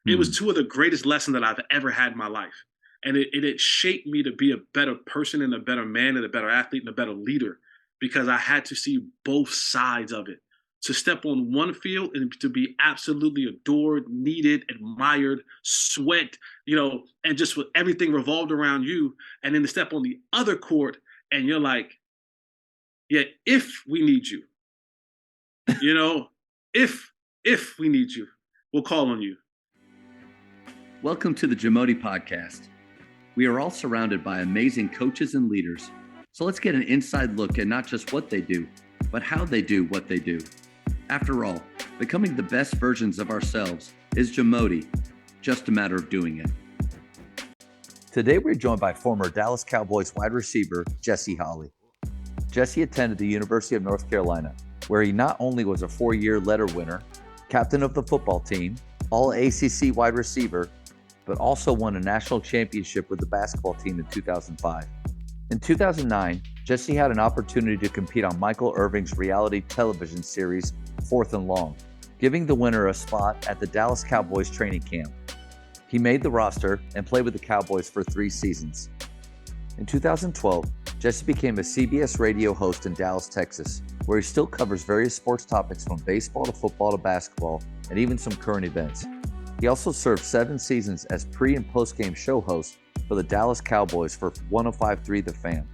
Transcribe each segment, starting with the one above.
It was Hmm. two of the greatest lessons that I've ever had in my life. And it shaped me to be a better person and a better man and a better athlete and a better leader because I had to see both sides of it. To step on one field and to be absolutely adored, needed, admired, sweat, and just with everything revolved around you. And then to step on the other court and you're like, yeah, if we need you, you know, if we need you, we'll call on you. Welcome to the Jamodi Podcast. We are all surrounded by amazing coaches and leaders. So let's get an inside look at not just what they do, but how they do what they do. After all, becoming the best versions of ourselves is Jamodi, just a matter of doing it. Today we're joined by former Dallas Cowboys wide receiver Jesse Holley. Jesse attended the University of North Carolina, where he not only was a 4-year letter winner, captain of the football team, all ACC wide receiver, but also won a national championship with the basketball team in 2005. In 2009, Jesse had an opportunity to compete on Michael Irving's reality television series, 4th and Long, giving the winner a spot at the Dallas Cowboys training camp. He made the roster and played with the Cowboys for 3 seasons. In 2012, Jesse became a CBS radio host in Dallas, Texas, where he still covers various sports topics from baseball to football to basketball, and even some current events. He also served 7 seasons as pre- and post-game show host for the Dallas Cowboys for 105.3 The Fan.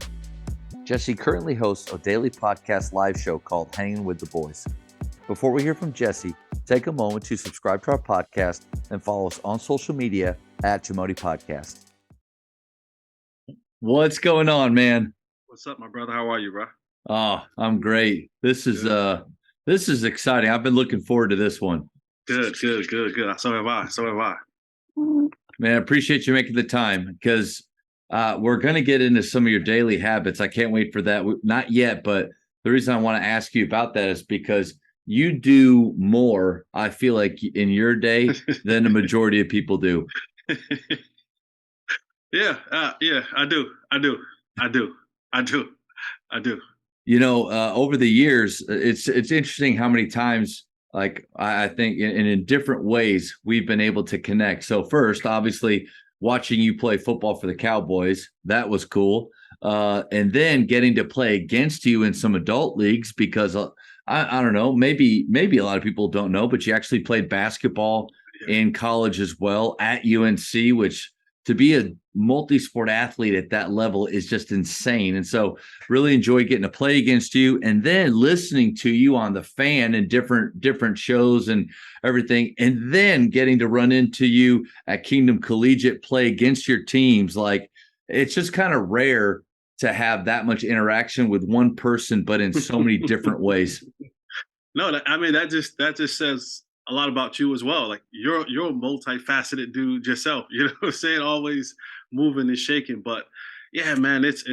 Jesse currently hosts a daily podcast live show called Hanging with the Boys. Before we hear from Jesse, take a moment to subscribe to our podcast and follow us on social media at Jamodi Podcast. What's going on, man? What's up, my brother? How are you, bro? Oh, I'm great. This is exciting. I've been looking forward to this one. Good. So have I. Man, I appreciate you making the time because we're going to get into some of your daily habits. I can't wait for that. Not yet, but the reason I want to ask you about that is because you do more, I feel like, in your day than the majority of people do. Yeah, I do. Over the years, it's interesting how many times, like I think, in different ways, we've been able to connect. So first, obviously, watching you play football for the Cowboys, that was cool. And then getting to play against you in some adult leagues because I don't know, maybe a lot of people don't know, but you actually played basketball Yeah. in college as well at UNC, which to be a multi-sport athlete at that level is just insane. And so really enjoy getting to play against you and then listening to you on the Fan and different shows and everything, and then getting to run into you at Kingdom Collegiate, play against your teams. Like, it's just kind of rare to have that much interaction with one person, but in so many different ways. No, I mean that just says a lot about you as well. Like you're a multifaceted dude yourself. You know what I'm saying? Always moving and shaking. But yeah, man, it's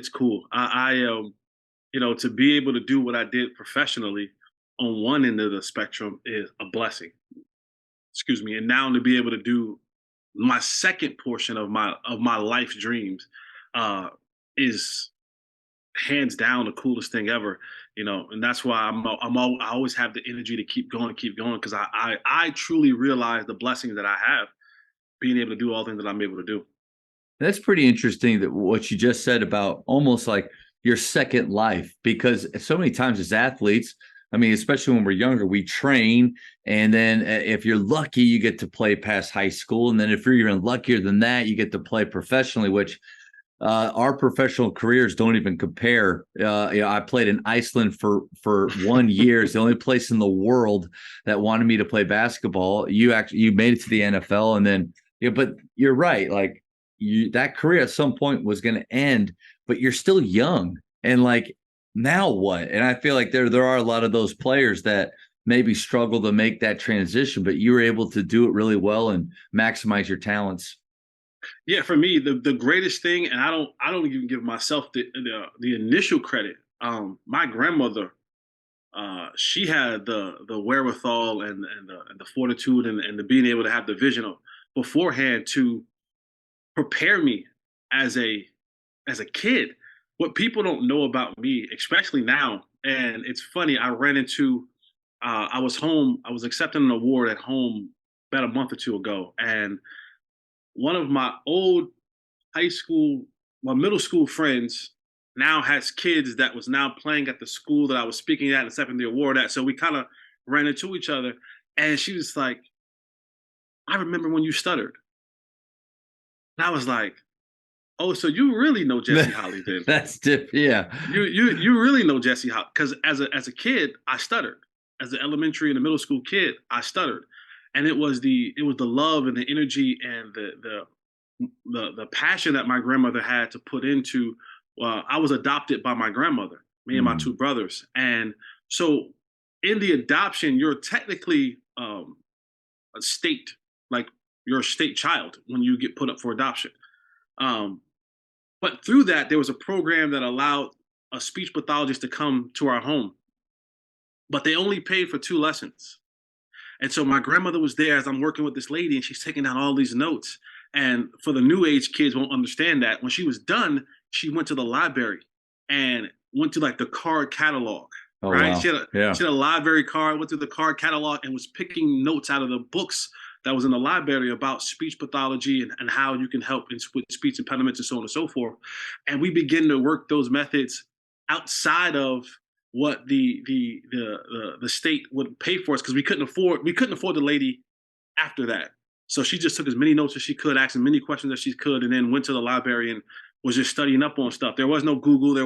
cool. To be able to do what I did professionally on one end of the spectrum is a blessing. Excuse me. And now to be able to do my second portion of my life dreams uh is hands down the coolest thing ever. And that's why I always have the energy to keep going because I truly realize the blessings that I have being able to do all the things that I'm able to do. That's pretty interesting that what you just said about almost like your second life, because so many times as athletes, I mean, especially when we're younger, we train. And then if you're lucky, you get to play past high school. And then if you're even luckier than that, you get to play professionally, which our professional careers don't even compare. I played in Iceland for 1 year. It's the only place in the world that wanted me to play basketball. You made it to the NFL, and then but you're right. Like that career at some point was going to end, but you're still young, and like now what? And I feel like there are a lot of those players that maybe struggle to make that transition, but you were able to do it really well and maximize your talents. Yeah, for me, the greatest thing, and I don't even give myself the initial credit. My grandmother, she had the wherewithal and the fortitude and the being able to have the vision of beforehand to prepare me as a kid. What people don't know about me, especially now, and it's funny. I ran into. I was home. I was accepting an award at home about a month or two ago, and one of my old high school, my middle school friends now has kids that was now playing at the school that I was speaking at and accepting the award at. So we kind of ran into each other, and she was like, "I remember when you stuttered." And I was like, "Oh, so you really know Jesse Holley then? That's different. Yeah. You really know Jesse Holley?" Because as a kid, I stuttered. As an elementary and a middle school kid, I stuttered, and it was the love and the energy and the passion that my grandmother had to put into. I was adopted by my grandmother, me and my Mm, two brothers, and so in the adoption, you're technically a state, like you're a state child when you get put up for adoption. Um, but through that, there was a program that allowed a speech pathologist to come to our home, but they only paid for 2 lessons. And so my grandmother was there as I'm working with this lady, and she's taking down all these notes. And for the new age kids won't understand that. When she was done, she went to the library and went to like the card catalog, oh right? She wow. had a Yeah. she had a library card, went through the card catalog and was picking notes out of the books that was in the library about speech pathology and how you can help with speech impediments and so on and so forth. And we begin to work those methods outside of what the state would pay for us because we couldn't afford the lady after that. So she just took as many notes as she could, asked as many questions as she could, and then went to the library and was just studying up on stuff. There was no Google, Yeah.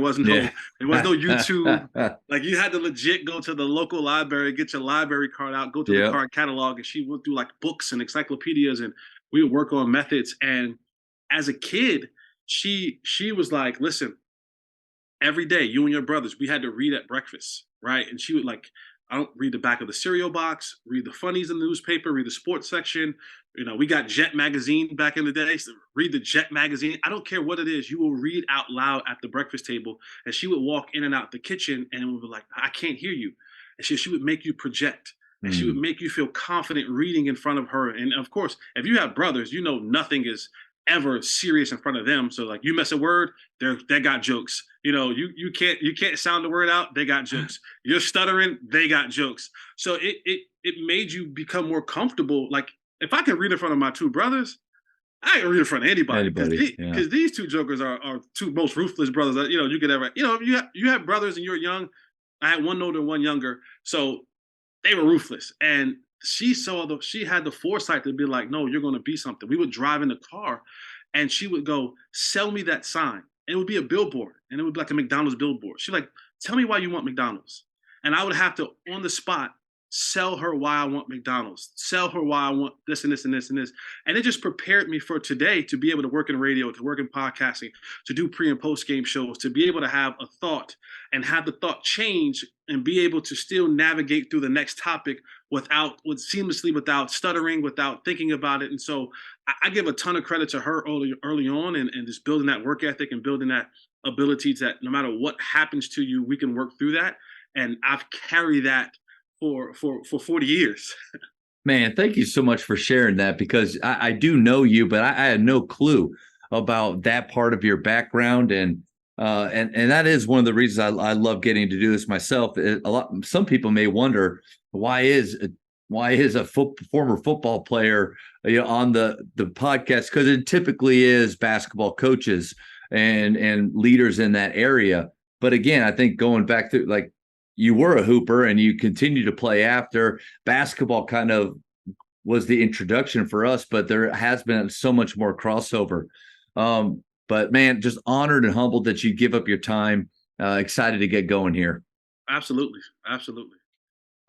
there was no YouTube. Like you had to legit go to the local library, get your library card out, go to the Yep. card catalog, and she went through like books and encyclopedias, and we would work on methods. And as a kid, she was like, "Listen, every day, you and your brothers, we had to read at breakfast, right?" And she would like, I don't read the back of the cereal box, read the funnies in the newspaper, read the sports section. We got Jet magazine back in the day. So read the Jet magazine. I don't care what it is. You will read out loud at the breakfast table. And she would walk in and out the kitchen and would be like, "I can't hear you." And she would make you project. And she would Mm, make you feel confident reading in front of her. And of course, if you have brothers, nothing is ever serious in front of them. So like you mess a word, they got jokes. You can't sound the word out. They got jokes. You're stuttering. They got jokes. So it made you become more comfortable. Like if I can read in front of my two brothers, I can read in front of anybody because anybody. Yeah. these two jokers are two most ruthless brothers that you could ever. You have brothers and you're young. I had one older, one younger, so they were ruthless. And she had the foresight to be like, "No, you're going to be something." We would drive in the car, and she would go, "Sell me that sign." And it would be a billboard, and it would be like a McDonald's billboard. She's like, "Tell me why you want McDonald's," and I would have to on the spot sell her why I want McDonald's, sell her why I want this and this and this and this, and it just prepared me for today to be able to work in radio, to work in podcasting, to do pre and post game shows, to be able to have a thought and have the thought change and be able to still navigate through the next topic seamlessly, without stuttering, without thinking about it. And so I give a ton of credit to her early on, and just building that work ethic and building that ability that no matter what happens to you, we can work through that. And I've carried that for 40 years. Man, thank you so much for sharing that because I do know you, but I had no clue about that part of your background, and that is one of the reasons I love getting to do this myself. Some people may wonder why is a former football player on the podcast, because it typically is basketball coaches and leaders in that area. But again, I think going back to like you were a hooper and you continue to play after basketball kind of was the introduction for us, but there has been so much more crossover. But man, just honored and humbled that you give up your time. Excited to get going here. Absolutely, absolutely.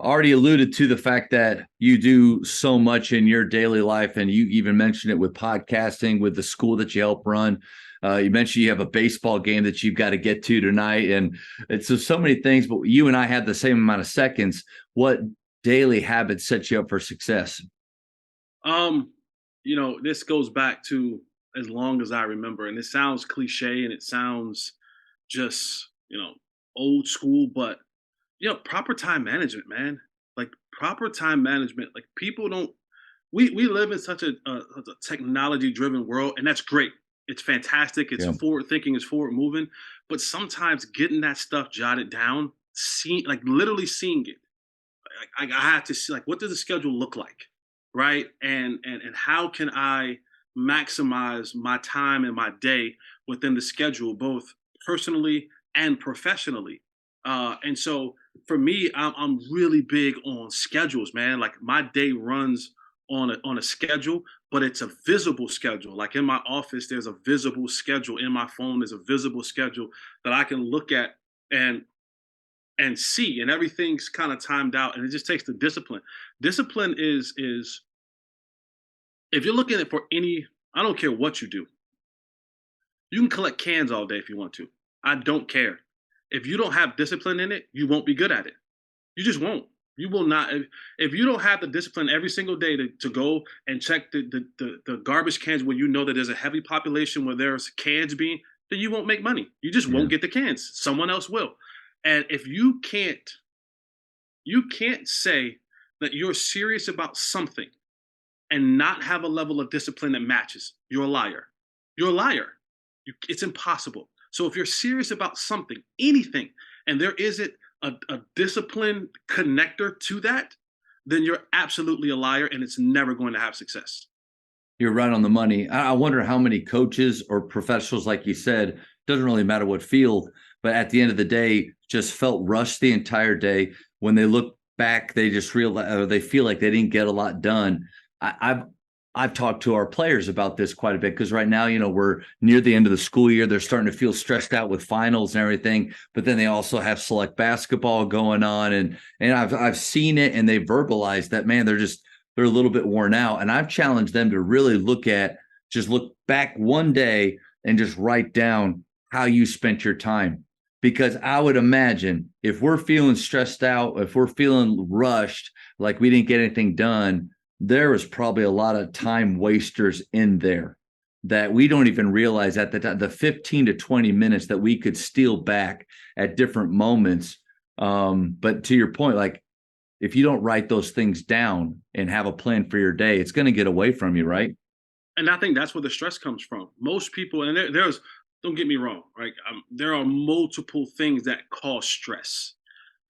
Already alluded to the fact that you do so much in your daily life, and you even mentioned it with podcasting, with the school that you help run. You mentioned you have a baseball game that you've got to get to tonight, and it's so many things. But you and I have the same amount of seconds. What daily habits set you up for success? Um, this goes back to as long as I remember, and it sounds cliche and it sounds just, old school, but proper time management, man. Like proper time management. Like people don't we live in such a technology driven world, and that's great. It's fantastic. It's Yeah. forward thinking, it's forward moving. But sometimes getting that stuff jotted down, literally seeing it, I have to see like what does the schedule look like, right? And how can I maximize my time and my day within the schedule, both personally and professionally. And so for me, I'm really big on schedules, man. Like my day runs on a schedule, but it's a visible schedule. Like in my office, there's a visible schedule. In my phone, there's a visible schedule that I can look at and see, and everything's kind of timed out. And it just takes the discipline. Discipline is if you're looking at for any, I don't care what you do, you can collect cans all day if you want to. I don't care. If you don't have discipline in it, you won't be good at it. You just won't. You will not. If you don't have the discipline every single day to go and check the garbage cans where you know that there's a heavy population where there's cans being, then you won't make money. You just Yeah. won't get the cans. Someone else will. And if you can't say that you're serious about something and not have a level of discipline that matches, you're a liar. You're a liar. It's impossible. So if you're serious about something, anything, and there isn't a discipline connector to that, then you're absolutely a liar and it's never going to have success. You're right on the money. I wonder how many coaches or professionals, like you said, doesn't really matter what field, but at the end of the day, just felt rushed the entire day. When they look back, they just realize, or they feel like they didn't get a lot done. I've talked to our players about this quite a bit because right now, we're near the end of the school year. They're starting to feel stressed out with finals and everything, but then they also have select basketball going on, and I've seen it, and they verbalize that, man, they're a little bit worn out. And I've challenged them to really look back one day and just write down how you spent your time. Because I would imagine if we're feeling stressed out, if we're feeling rushed, like we didn't get anything done, there was probably a lot of time wasters in there that we don't even realize at the time, the 15 to 20 minutes that we could steal back at different moments. But to your point, like, if you don't write those things down and have a plan for your day, it's going to get away from you, right? And I think that's where the stress comes from. Most people, and there's, don't get me wrong, right? There are multiple things that cause stress.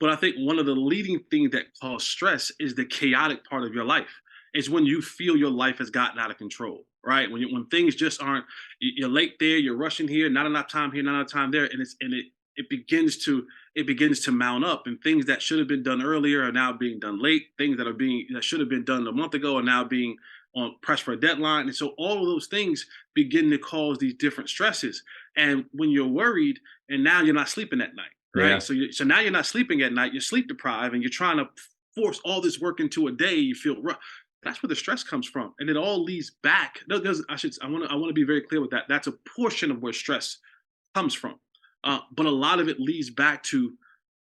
But I think one of the leading things that cause stress is the chaotic part of your life. It's when you feel your life has gotten out of control, right? When things just aren't, you're late there, you're rushing here, not enough time here, not enough time there, and it begins to mount up, and things that should have been done earlier are now being done late. Things that should have been done a month ago are now being on press for a deadline, and so all of those things begin to cause these different stresses. And when you're worried, and now you're not sleeping at night, Yeah. right? So now you're not sleeping at night. You're sleep deprived, and you're trying to force all this work into a day. You feel rough. That's where the stress comes from, and it all leads back. No, I want to be very clear with that. That's a portion of where stress comes from, but a lot of it leads back to,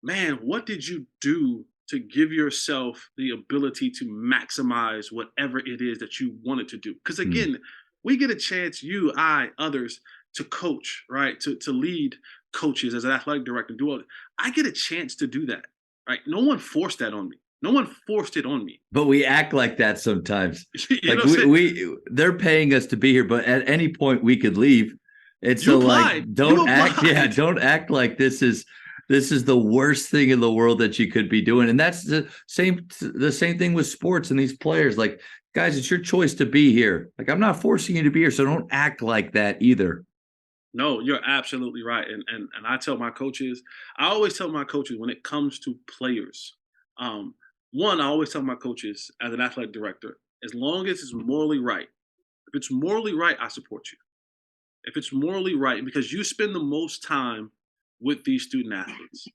man, what did you do to give yourself the ability to maximize whatever it is that you wanted to do? Because Hmm. again, we get a chance, you, I, others, to coach, right? To lead coaches as an athletic director, do all. I get a chance to do that, right? No one forced that on me. No one forced it on me. But we act like that sometimes. You know Like what I'm saying? they're paying us to be here, but at any point we could leave. And You so, like, applied. You don't act, yeah, applied. don't act like this is the worst thing in the world that you could be doing. And that's the same thing with sports and these players. Like, guys, it's your choice to be here. Like, I'm not forcing you to be here, so don't act like that either. No, you're absolutely right. And I tell my coaches, I always tell my coaches when it comes to players, um, one, I always tell my coaches as an athletic director, as long as it's morally right, if it's morally right, I support you. If it's morally right, because you spend the most time with these student athletes.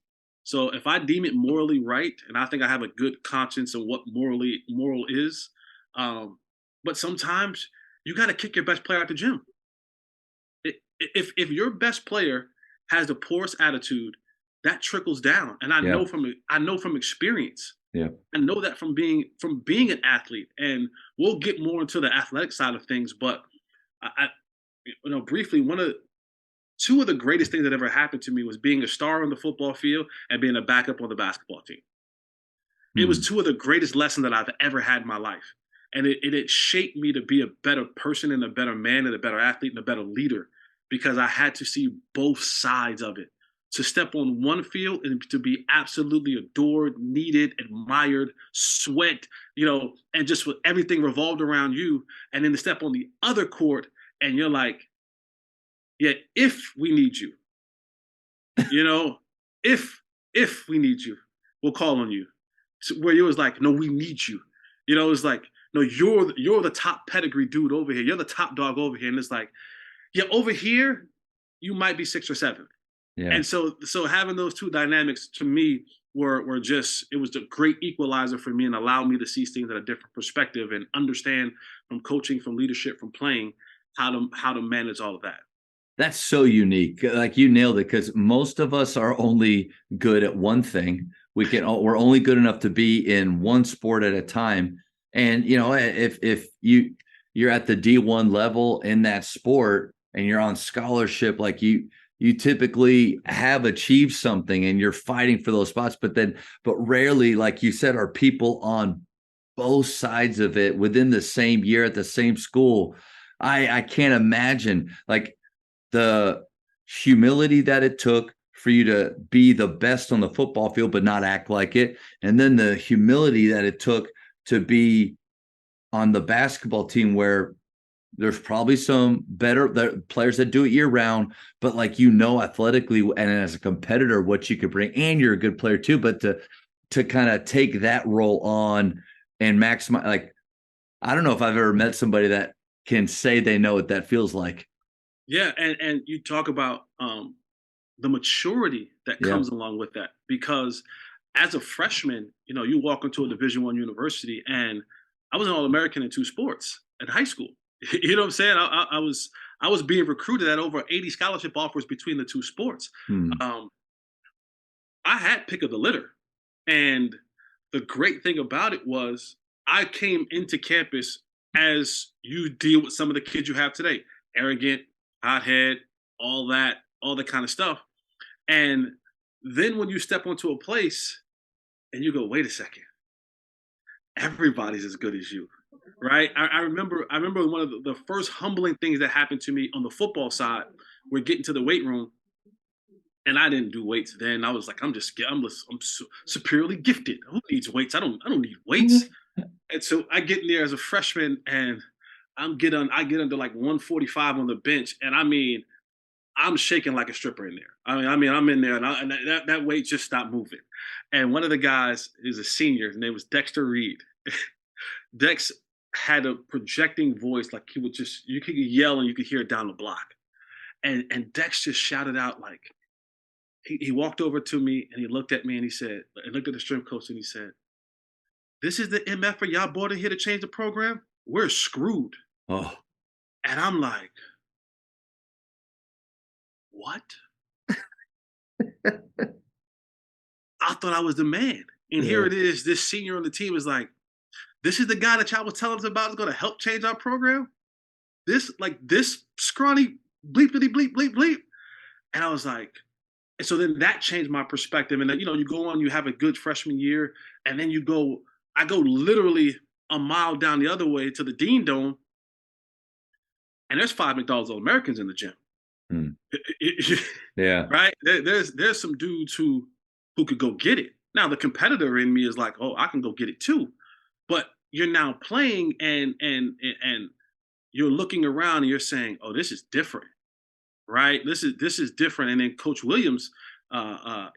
So if I deem it morally right, and I think I have a good conscience of what moral is, um, but sometimes you got to kick your best player out the gym. If your best player has the poorest attitude, that trickles down, and Yeah. I know from experience. Yeah. I know that from being an athlete, and we'll get more into the athletic side of things. But I briefly, two of the greatest things that ever happened to me was being a star on the football field and being a backup on the basketball team. It was Hmm. two of the greatest lessons that I've ever had in my life, and it shaped me to be a better person and a better man and a better athlete and a better leader because I had to see both sides of it. to step on one field and to be absolutely adored, needed, admired, sweat, and just with everything revolved around you, and then to step on the other court and you're like, yeah, if we need you, you know, if if we need you, we'll call on you. So where you was like, no, we need you. It's like, no, you're the top pedigree dude over here. You're the top dog over here, and it's like, yeah, over here, you might be six or seven. Yeah. And so having those two dynamics to me were just, it was a great equalizer for me and allowed me to see things at a different perspective and understand from coaching, from leadership, from playing how to manage all of that. That's so unique. Like you nailed it, because most of us are only good at one thing. We're only good enough to be in one sport at a time. And if you're at the D1 level in that sport and you're on scholarship, like you typically have achieved something and you're fighting for those spots, but rarely, like you said, are people on both sides of it within the same year at the same school. I can't imagine, like, the humility that it took for you to be the best on the football field but not act like it, and then the humility that it took to be on the basketball team where there's probably some better players that do it year round, but like, athletically and as a competitor what you could bring, and you're a good player too, but to kind of take that role on and maximize, like, I don't know if I've ever met somebody that can say they know what that feels like. Yeah, and you talk about the maturity that Yeah. comes along with that, because as a freshman, you walk into a Division I university, and I was an All American in two sports in high school. You know what I'm saying? I was being recruited at over 80 scholarship offers between the two sports. Hmm. Um, I had pick of the litter, and the great thing about it was I came into campus as you deal with some of the kids you have today, arrogant, hothead, all that kind of stuff. And then when you step onto a place and you go, wait a second, everybody's as good as you, right? I remember one of the first humbling things that happened to me on the football side. We're getting to the weight room, and I didn't do weights then. I was like, I'm superiorly gifted. Who needs weights? I don't need weights. And so I get in there as a freshman, and I get under like 145 on the bench, and I mean, I'm shaking like a stripper in there. I mean, I'm in there, and that weight just stopped moving. And one of the guys is a senior. His name was Dexter Reed. Dex had a projecting voice, like he would just, you could yell and you could hear it down the block. And Dex just shouted out, like, he walked over to me and he looked at me and he looked at the strength coach and he said, "This is the MF for y'all brought in here to change the program. We're screwed." Oh. And I'm like, what? I thought I was the man. And here Yeah. it is, this senior on the team is like, this is the guy that y'all was telling us about is gonna help change our program? This scrawny bleepity bleep bleep bleep. And I was like, and so then that changed my perspective. And then, you go on, you have a good freshman year, and then I go literally a mile down the other way to the Dean Dome, and there's five McDonald's All Americans in the gym. Hmm. Yeah. Right? There's some dudes who could go get it. Now the competitor in me is like, oh, I can go get it too. But you're now playing, and you're looking around and you're saying, oh, this is different, right? This is different. And then Coach Williams,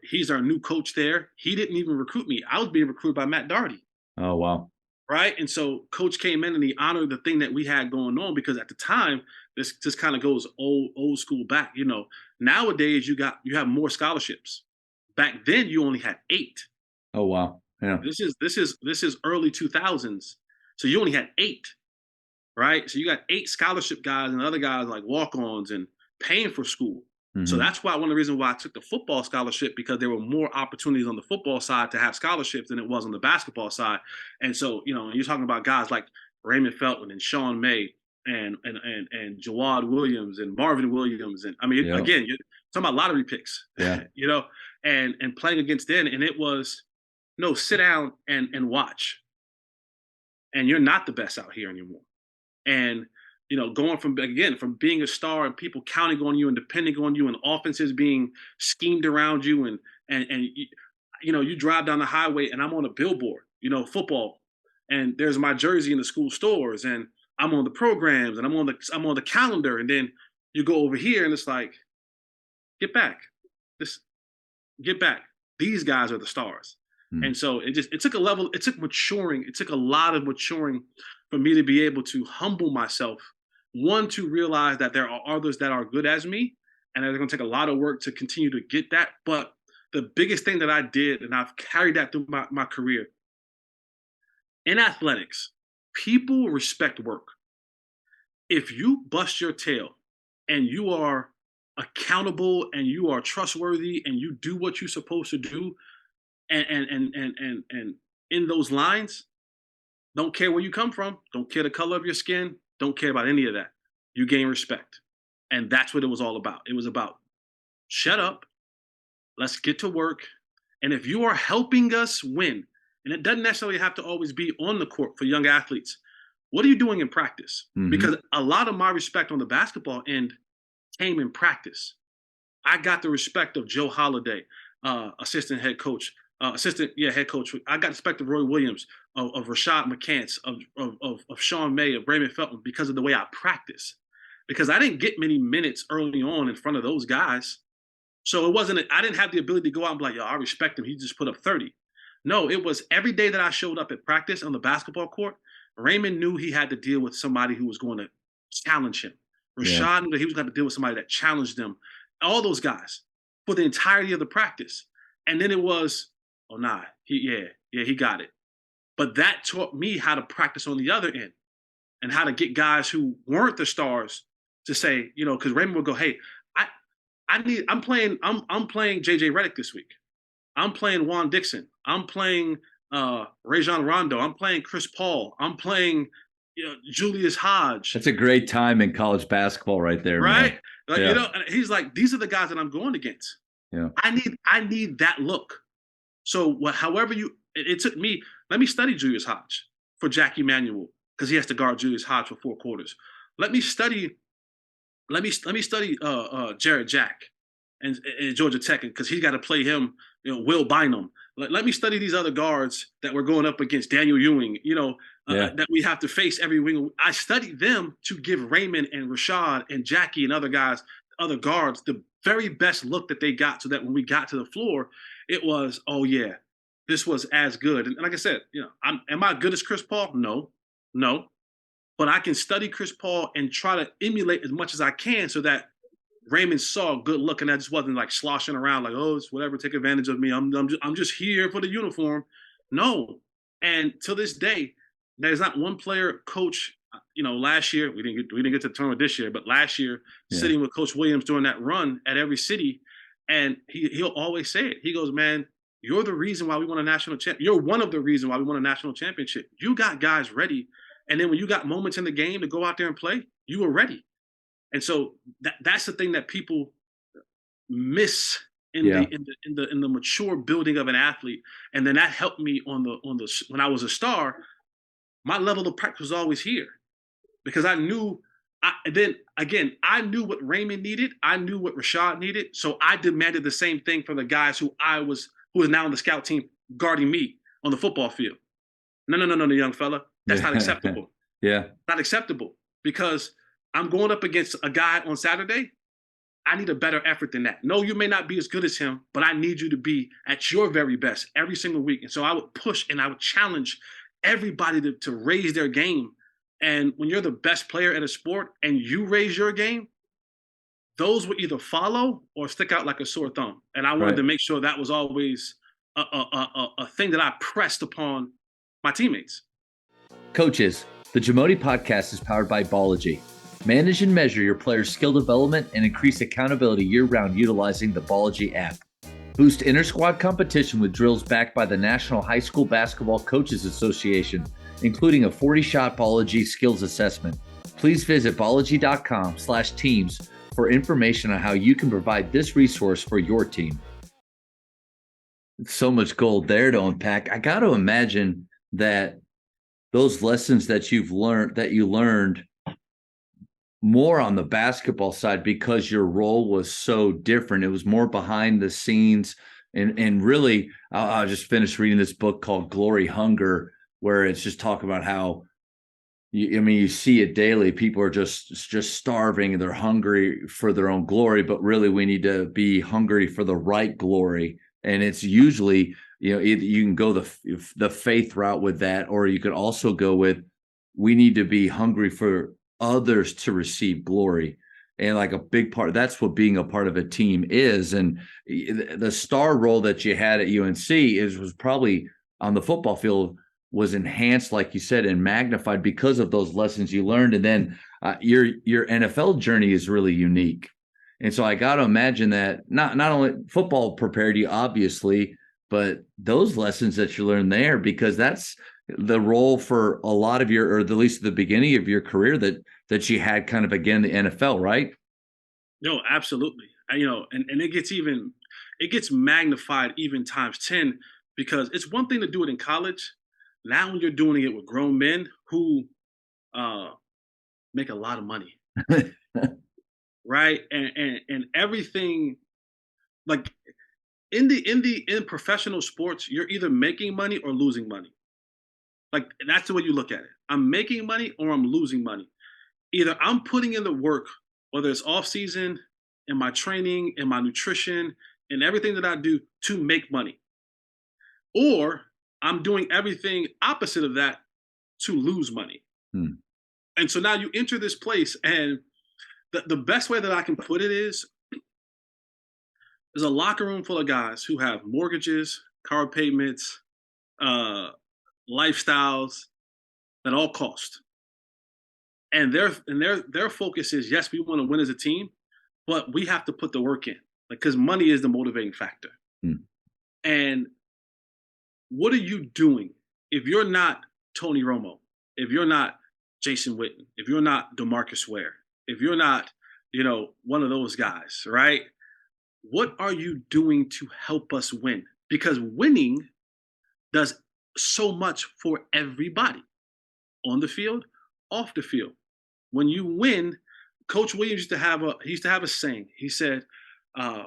he's our new coach there. He didn't even recruit me. I was being recruited by Matt Darty. Oh, wow. Right. And so coach came in and he honored the thing that we had going on, because at the time, this just kind of goes old school back. Nowadays you have more scholarships. Back then you only had eight. Oh, wow. Yeah. This is early 2000s. So you only had eight, right? So you got eight scholarship guys and other guys like walk-ons and paying for school. So Hmm. that's why one of the reasons why I took the football scholarship, because there were more opportunities on the football side to have scholarships than it was on the basketball side. And so, you're talking about guys like Raymond Felton and Sean May and Jawad Williams and Marvin Williams. And I mean, Yeah. again, you're talking about lottery picks, Yeah. and playing against them. And it was, no, sit down and watch. And you're not the best out here anymore. And going from being a star and people counting on you and depending on you and offenses being schemed around you and you drive down the highway and I'm on a billboard, football, and there's my jersey in the school stores and I'm on the programs and I'm on the calendar, and then you go over here and it's like, get back. This get back. These guys are the stars. Mm. And so it took maturing. It took a lot of maturing for me to be able to humble myself. One, to realize that there are others that are good as me, and it's going to take a lot of work to continue to get that. But the biggest thing that I did, and I've carried that through my career in athletics, people respect work. If you bust your tail and you are accountable and you are trustworthy and you do what you're supposed to do, and in those lines, don't care where you come from, don't care the color of your skin, don't care about any of that. You gain respect. And that's what it was all about. It was about, shut up, let's get to work. And if you are helping us win, and it doesn't necessarily have to always be on the court for young athletes, what are you doing in practice? Mm-hmm. Because a lot of my respect on the basketball end came in practice. I got the respect of Joe Holiday, assistant head coach, head coach. I got the respect of Roy Williams, of Rashad McCants, of Sean May, of Raymond Felton, because of the way I practice. Because I didn't get many minutes early on in front of those guys. So I didn't have the ability to go out and be like, yo, I respect him. He just put up 30. No, it was every day that I showed up at practice on the basketball court, Raymond knew he had to deal with somebody who was going to challenge him. Yeah. Rashad knew that he was going to deal with somebody that challenged them. All those guys for the entirety of the practice. And then it was, oh, nah, he got it. But that taught me how to practice on the other end and how to get guys who weren't the stars to say, because Raymond would go, hey, I'm playing JJ Redick this week. I'm playing Juan Dixon. I'm playing Rajon Rondo. I'm playing Chris Paul. I'm playing Julius Hodge. That's a great time in college basketball right there, right? man. Like, Yeah. And he's like, these are the guys that I'm going against. Yeah. I need that look. So however it took me, let me study Julius Hodge for Jack Emanuel, because he has to guard Julius Hodge for 4 quarters. Let me study Jared Jack and Georgia Tech, because he's got to play him, Will Bynum. Let me study these other guards that we're going up against, Daniel Ewing, that we have to face every wing. I studied them to give Raymond and Rashad and Jackie and other guys, other guards, the very best look that they got, so that when we got to the floor, it was, oh yeah, this was as good. And like I said, am I good as Chris Paul? No. But I can study Chris Paul and try to emulate as much as I can, so that Raymond saw a good look, and I just wasn't like sloshing around like, oh, it's whatever, take advantage of me. I'm just here for the uniform. No. And to this day, there's not one player, coach. Last year we didn't get to the tournament this year, but last year, sitting with Coach Williams during that run at every city, and he'll always say it. He goes, man, you're the reason why we won a national championship. You're one of the reasons why we won a national championship. You got guys ready, and then when you got moments in the game to go out there and play, you were ready. And so that's the thing that people miss in the mature building of an athlete. And then that helped me on the when I was a star, my level of practice was always here, because I knew. I knew what Raymond needed. I knew what Rashad needed. So I demanded the same thing from the guys who is now on the scout team guarding me on the football field. No, young fella, that's not acceptable. Not acceptable, because I'm going up against a guy on Saturday. I need a better effort than that. No, you may not be as good as him, but I need you to be at your very best every single week. And so I would push and I would challenge everybody to raise their game. And when you're the best player at a sport and you raise your game, those will either follow or stick out like a sore thumb. And I wanted to make sure that was always a thing that I pressed upon my teammates. Coaches, the Jamodi podcast is powered by Ballogy. Manage and measure your players' skill development and increase accountability year-round utilizing the Ballogy app. Boost inter-squad competition with drills backed by the National High School Basketball Coaches Association, including a 40-shot Ballogy skills assessment. Please visit ballogy.com/teams for information on how you can provide this resource for your team. So much gold there to unpack. I got to imagine that those lessons that you learned more on the basketball side because your role was so different. It was more behind the scenes. And really, I just finished reading this book called Glory Hunger, where it's just talking about how you see it daily. People are just starving and they're hungry for their own glory, but really we need to be hungry for the right glory. And it's usually, either you can go the faith route with that, or you could also go with, we need to be hungry for others to receive glory. And like a big part, that's what being a part of a team is. And the star role that you had at UNC was probably on the football field was enhanced, like you said, and magnified because of those lessons you learned. And then your NFL journey is really unique. And so I got to imagine that not only football prepared you, obviously, but those lessons that you learned there, because that's the role for a lot of your, or at least the beginning of your career that you had kind of again, the NFL, right? No, absolutely. And it gets magnified even times 10, because it's one thing to do it in college. Now when you're doing it with grown men who uh, make a lot of money, right? And everything, like in professional sports, you're either making money or losing money. Like that's the way you look at it. I'm making money or I'm losing money. Either I'm putting in the work, whether it's off season, in my training, in my nutrition, and everything that I do to make money, or I'm doing everything opposite of that to lose money. Hmm. And so now you enter this place, and the best way that I can put it is there's a locker room full of guys who have mortgages, car payments, uh, lifestyles that all cost. And their focus is, yes, we want to win as a team, but we have to put the work in, like, because money is the motivating factor. Hmm. And what are you doing if you're not Tony Romo, if you're not Jason Witten, if you're not DeMarcus Ware, if you're not, one of those guys, right? What are you doing to help us win? Because winning does so much for everybody on the field, off the field. When you win, Coach Williams used to have a saying. He said, uh,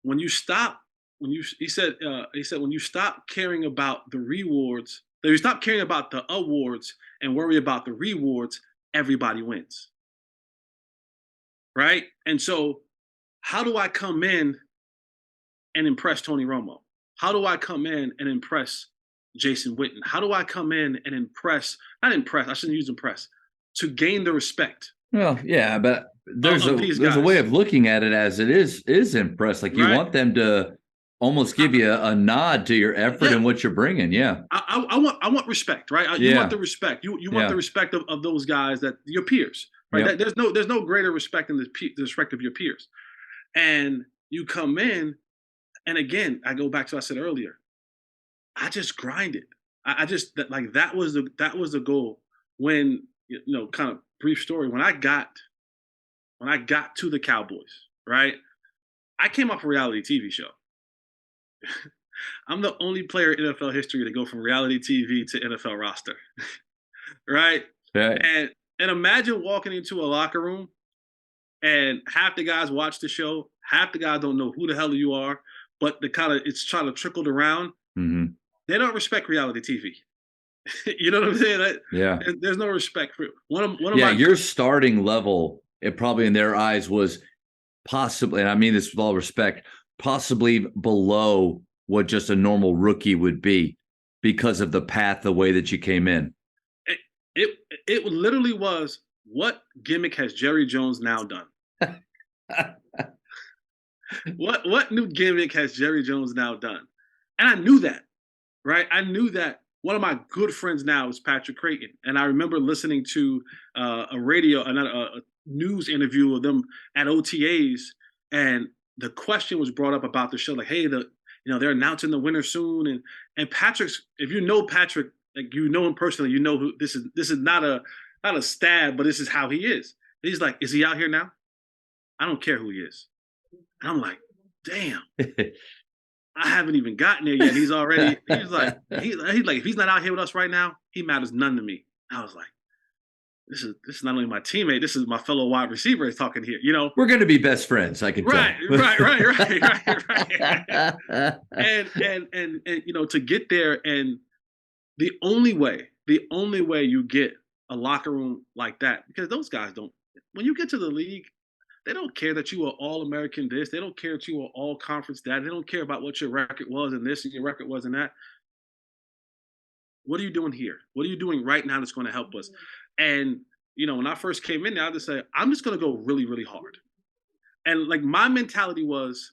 when you stop, when you he said when you stop caring about the rewards, that you stop caring about the awards and worry about the rewards, everybody wins. Right? And so how do I come in and impress Tony Romo? How do I come in and impress Jason Witten? How do I come in and not impress, I shouldn't use impress, to gain the respect Well, yeah, but there's of a these there's a way guys? of looking at it as it is impressed. Like you Right? want them to almost I, give you a nod to your effort yeah, and what you're bringing. Yeah, I want respect, right? You want yeah, the respect. You want the yeah, respect of those guys, that your peers, right? yep. There's no greater respect than the respect of your peers. And you come in, and again, I go back to what I said earlier. I just grinded. I just that was the goal. When, kind of brief story, when I got to the Cowboys, right? I came off a reality TV show. I'm the only player in NFL history to go from reality TV to NFL roster, right? Yeah. And imagine walking into a locker room and half the guys watch the show, half the guys don't know who the hell you are, but the kind of it's trying to trickled around. Hmm. They don't respect reality TV. You know what I'm saying? Yeah. There's no respect for one of Yeah. my Your starting level, it probably in their eyes was possibly, and I mean this with all respect, possibly below what just a normal rookie would be because of the path, the way that you came in. it, it it literally was, what gimmick has Jerry Jones now done? What new gimmick has Jerry Jones now done? And I knew that, right? I knew that one of my good friends now is Patrick Creighton, and I remember listening to a news interview of them at OTAs, and the question was brought up about the show, like, hey, they're announcing the winner soon, and Patrick's, if you know Patrick, like, you know him personally, you know who this is. This is not a stab, but this is how he is. And he's like, is he out here now? I don't care who he is. And I'm like, damn. I haven't even gotten there yet. He's already. He's like, if he's not out here with us right now, he matters none to me. I was like, this is not only my teammate, this is my fellow wide receiver is talking here, you know? We're going to be best friends, I can Right, tell. right. And you know, to get there, and the only way you get a locker room like that, because those guys don't, when you get to the league, they don't care that you are all American this, they don't care that you are all conference that, they don't care about what your record was in this and your record was in that. What are you doing here? What are you doing right now that's going to help us? And you know, when I first came in there, I just said, I'm just going to go really, really hard. And like my mentality was,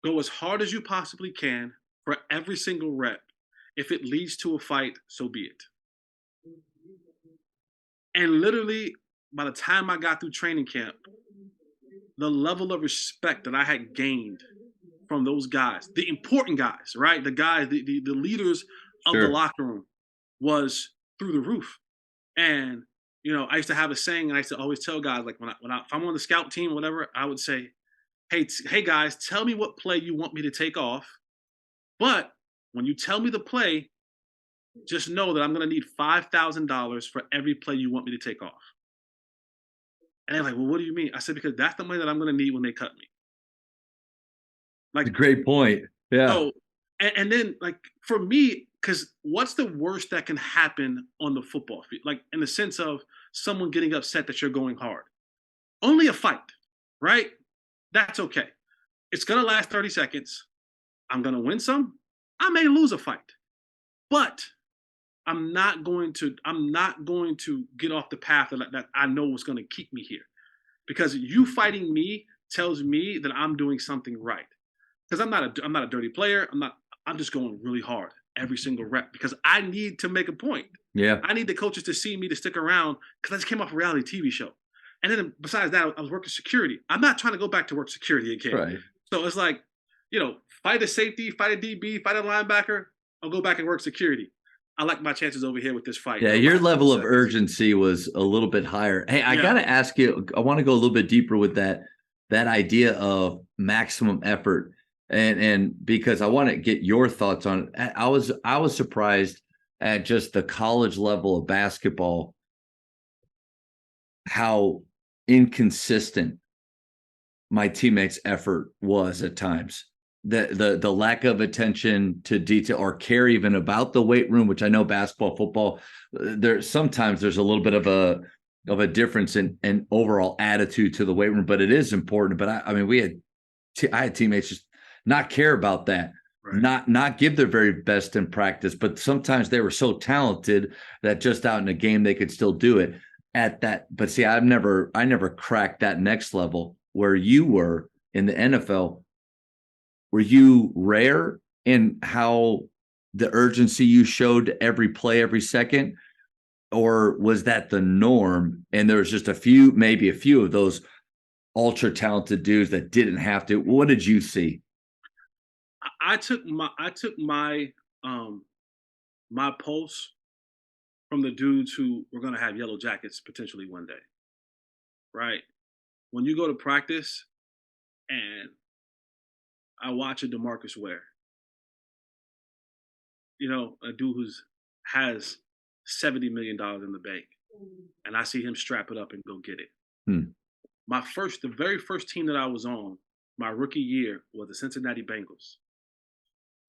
go as hard as you possibly can for every single rep. If it leads to a fight, so be it. And literally, by the time I got through training camp, the level of respect that I had gained from those guys, the important guys, right? The guys, the leaders of the Sure. locker room, was through the roof. And you know, I used to have a saying, and I used to always tell guys, like if I'm on the scout team or whatever, I would say, hey guys, tell me what play you want me to take off. But when you tell me the play, just know that I'm going to need $5,000 for every play you want me to take off. And they're like, well, what do you mean? I said, because that's the money that I'm going to need when they cut me. It's Like, a great point. Yeah. so, and then like for me, because what's the worst that can happen on the football field? Like in the sense of someone getting upset that you're going hard. Only a fight, right? That's okay. It's going to last 30 seconds. I'm going to win some. I may lose a fight, but I'm not going to get off the path that I know is going to keep me here, because you fighting me tells me that I'm doing something right. Because I'm not a dirty player. I'm just going really hard every single rep because I need to make a point. Yeah. I need the coaches to see me to stick around because I just came off a reality TV show. And then besides that, I was working security. I'm not trying to go back to work security again. Right. So it's like, you know, fight a safety, fight a DB, fight a linebacker. I'll go back and work security. I like my chances over here with this fight. Yeah, It'll your last 30 level of seconds. urgency was a little bit higher. Hey, I Yeah. got to ask you, I want to go a little bit deeper with that idea of maximum effort. And because I want to get your thoughts on it. I was surprised at just the college level of basketball, how inconsistent my teammates' effort was at times. The lack of attention to detail or care even about the weight room, which I know basketball, football, there's a little bit of a difference in overall attitude to the weight room, but it is important. But I mean, I had teammates just not care about that, Right. not give their very best in practice, but sometimes they were so talented that just out in a game they could still do it at that. But see, I never cracked that next level where you were in the NFL. Were you rare in how the urgency you showed every play, every second? Or was that the norm? And there was just maybe a few of those ultra talented dudes that didn't have to. What did you see? I took my my pulse from the dudes who were going to have yellow jackets potentially one day, right? When you go to practice and I watch a DeMarcus Ware, you know, a dude who's has $70 million in the bank, and I see him strap it up and go get it. Hmm. The very first team that I was on, my rookie year, was the Cincinnati Bengals,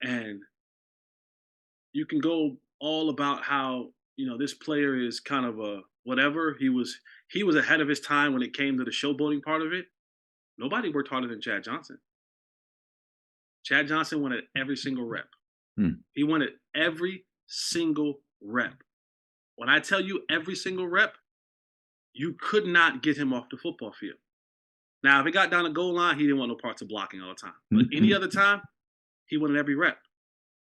and you can go all about how, you know, this player is kind of a whatever. He was ahead of his time when it came to the showboating part of it. Nobody worked harder than Chad Johnson. Chad Johnson wanted every single rep. Hmm. He wanted every single rep. When I tell you every single rep, you could not get him off the football field. Now, if it got down the goal line, he didn't want no parts of blocking all the time. But any other time, he wanted every rep.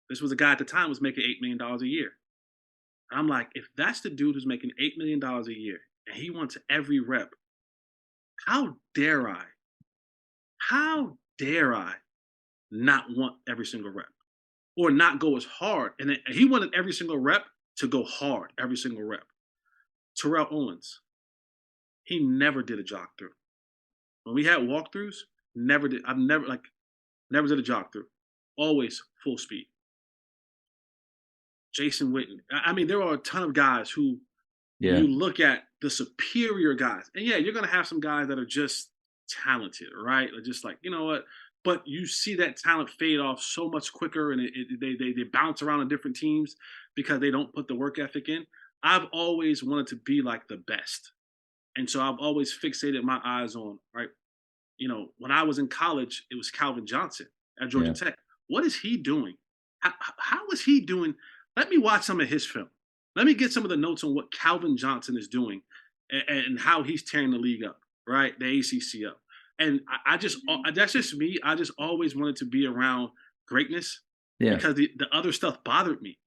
This was a guy at the time was making $8 million a year. And I'm like, if that's the dude who's making $8 million a year and he wants every rep, how dare I? How dare I not want every single rep or not go as hard? And he wanted every single rep to go hard, every single rep. Terrell Owens, he never did a jog through. When we had walkthroughs, never did. Never did a jog through. Always full speed. Jason Witten. I mean, there are a ton of guys who Yeah. you look at the superior guys, and yeah, you're gonna have some guys that are just talented, right? Or just like, you know what? But you see that talent fade off so much quicker, and they bounce around on different teams because they don't put the work ethic in. I've always wanted to be like the best, and so I've always fixated my eyes on, right. When I was in college, it was Calvin Johnson at Georgia Yeah. Tech. What is he doing? How is he doing? Let me watch some of his film. Let me get some of the notes on what Calvin Johnson is doing, and how he's tearing the league up, right? The ACC up. And I just, that's just me. I just always wanted to be around greatness Yeah. because the other stuff bothered me.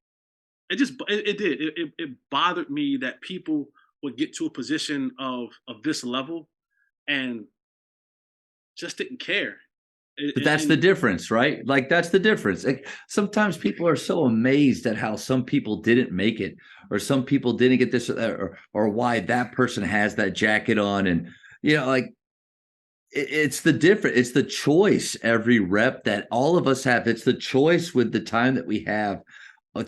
It did. It bothered me that people would get to a position of this level and just didn't care. But that's the And difference, right? Like that's the difference. Like, sometimes people are so amazed at how some people didn't make it, or some people didn't get this, or why that person has that jacket on, and like it's the different. It's the choice every rep that all of us have. It's the choice with the time that we have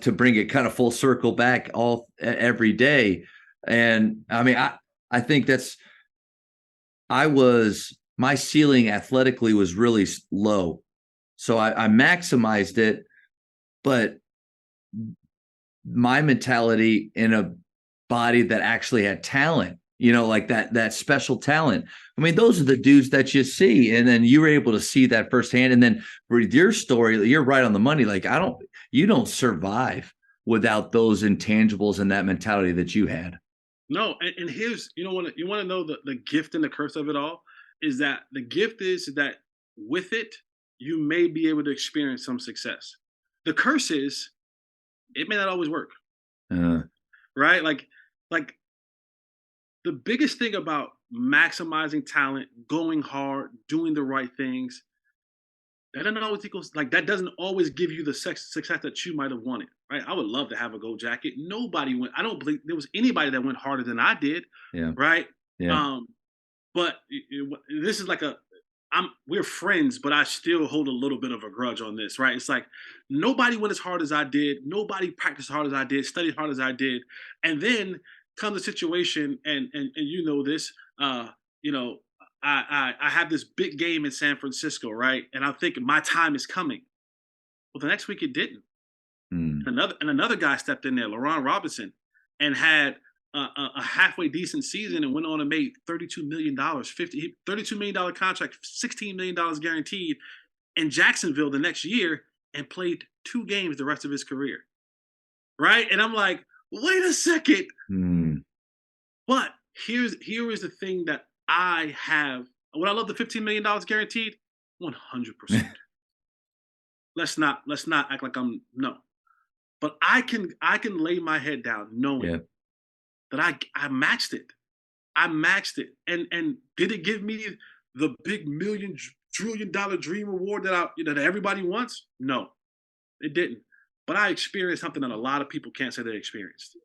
to bring it kind of full circle back all every day. And I mean, I think that's I was my ceiling athletically was really low. So I maximized it, but my mentality in a body that actually had talent, like that special talent. I mean, those are the dudes that you see. And then you were able to see that firsthand. And then with your story, you're right on the money. Like you don't survive without those intangibles and that mentality that you had. no, and here's, you want to know the gift and the curse of it all is that the gift is that with it you may be able to experience some success. The curse is it may not always work, Uh, right? Like the biggest thing about maximizing talent, going hard, doing the right things, that doesn't always give you the success that you might have wanted, right? I would love to have a gold jacket. Nobody went. I don't believe there was anybody that went harder than I did, yeah. right? Yeah. Um, but this is like we're friends, but I still hold a little bit of a grudge on this, right? It's like nobody went as hard as I did, nobody practiced as hard as I did, studied hard as I did, and then comes a situation, and you know this, you know, I have this big game in San Francisco, right? And I'm thinking my time is coming. Well, the next week it didn't. Mm. Another guy stepped in there, LaRon Robinson, and had a halfway decent season and went on and made $32 million, $32 million contract, $16 million guaranteed in Jacksonville the next year, and played 2 games the rest of his career. Right? And I'm like, wait a second. Mm. But here is the thing that I have. Would I love the $15 million guaranteed? 100%. Let's not act like I'm no. But I can lay my head down knowing Yeah. that I matched it. I maxed it. And did it give me the big $1 trillion dream award that everybody wants? No, it didn't. But I experienced something that a lot of people can't say they experienced.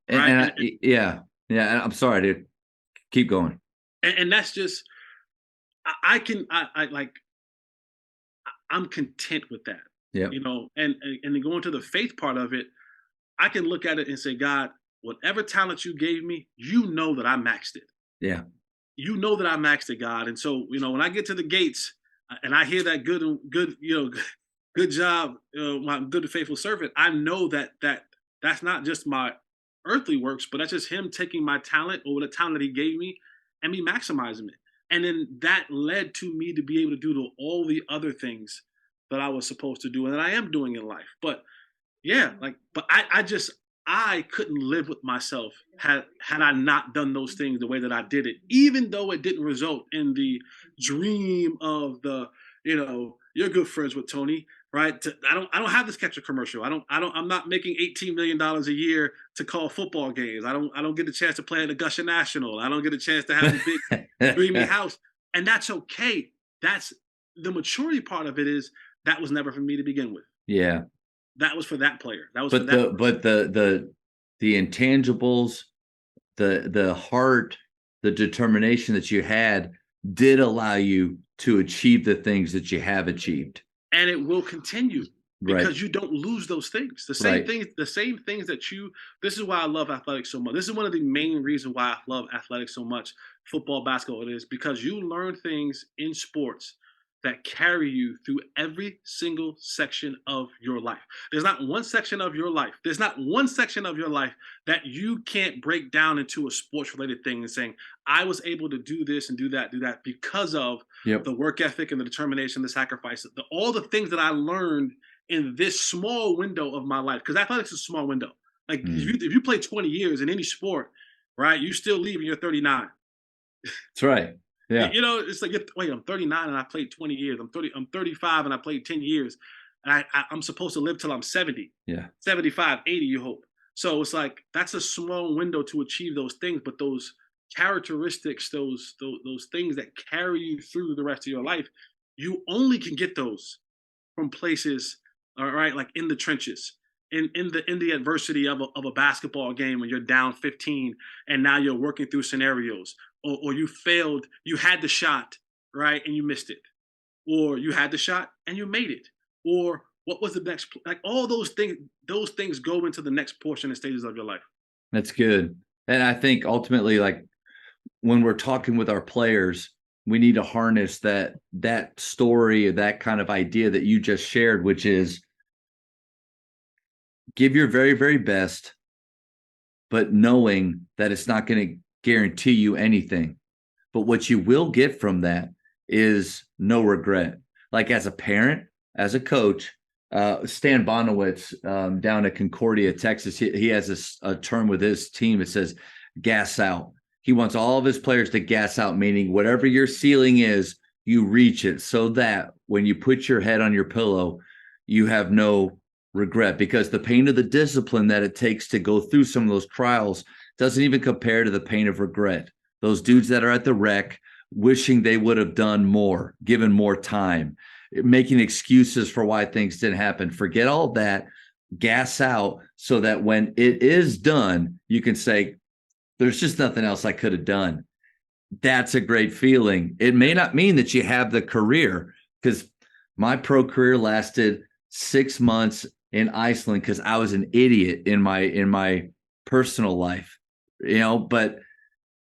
Right. Yeah. Yeah. I'm sorry, dude. Keep going. And that's just I can I like I'm content with that. Yeah. And then going to the faith part of it, I can look at it and say, God, whatever talent you gave me, you know that I maxed it. Yeah. You know that I maxed it, God. And so, when I get to the gates and I hear that good, good job, my good and faithful servant, I know that's not just my earthly works, but that's just him taking my talent or the talent that he gave me and me maximizing it. And then that led to me to be able to do all the other things that I was supposed to do and that I am doing in life. But yeah, but I couldn't live with myself had I not done those things the way that I did it, even though it didn't result in the dream of you're good friends with Tony, right? I don't have this catcher commercial. I'm not making $18 million a year to call football games. I don't get a chance to play at Augusta National. I don't get a chance to have a big dreamy house. And that's okay. That's the maturity part of it is that was never for me to begin with. Yeah. That was for that player. That was for But that the intangibles, the heart, the determination that you had did allow you to achieve the things that you have achieved. and it will continue. Right. because you don't lose those things. Right. The same things that you. This is why I love athletics so much. This is one of the main reasons why I love athletics so much. Football, basketball, it is because you learn things in sports that carry you through every single section of your life. There's not one section of your life. There's not one section of your life that you can't break down into a sports related thing and saying, I was able to do this and do that because of Yep. the work ethic and the determination, the sacrifice, all the things that I learned in this small window of my life. Because athletics is a small window. Like Mm. if you play 20 years in any sport, right, you still leave and you're 39. That's right. Yeah. You know, it's like, wait, I'm 39 and I played 20 years. I'm 35 and I played 10 years. And I'm supposed to live till I'm 70, Yeah. 75, 80, you hope. So it's like, that's a small window to achieve those things. But those characteristics, those things that carry you through the rest of your life, you only can get those from places, all right, like in the trenches, in the adversity of a basketball game when you're down 15 and now you're working through scenarios, or you failed, you had the shot, right, and you missed it, or you had the shot and you made it, or what was the next, like all those things go into the next portion and stages of your life. That's good. And I think ultimately, like when we're talking with our players, we need to harness that story, that kind of idea that you just shared, which is give your very, very best, but knowing that it's not going to guarantee you anything. But what you will get from that is no regret. Like as a parent, as a coach, Stan Bonowitz down at Concordia, Texas, he has a term with his team. It says gas out. He wants all of his players to gas out, meaning whatever your ceiling is, you reach it so that when you put your head on your pillow, you have no regret, because the pain of the discipline that it takes to go through some of those trials doesn't even compare to the pain of regret. Those dudes that are at the wreck wishing they would have done more, given more time, making excuses for why things didn't happen. Forget all that, gas out so that when it is done, you can say, there's just nothing else I could have done. That's a great feeling. It may not mean that you have the career, because my pro career lasted 6 months in Iceland because I was an idiot in my personal life, but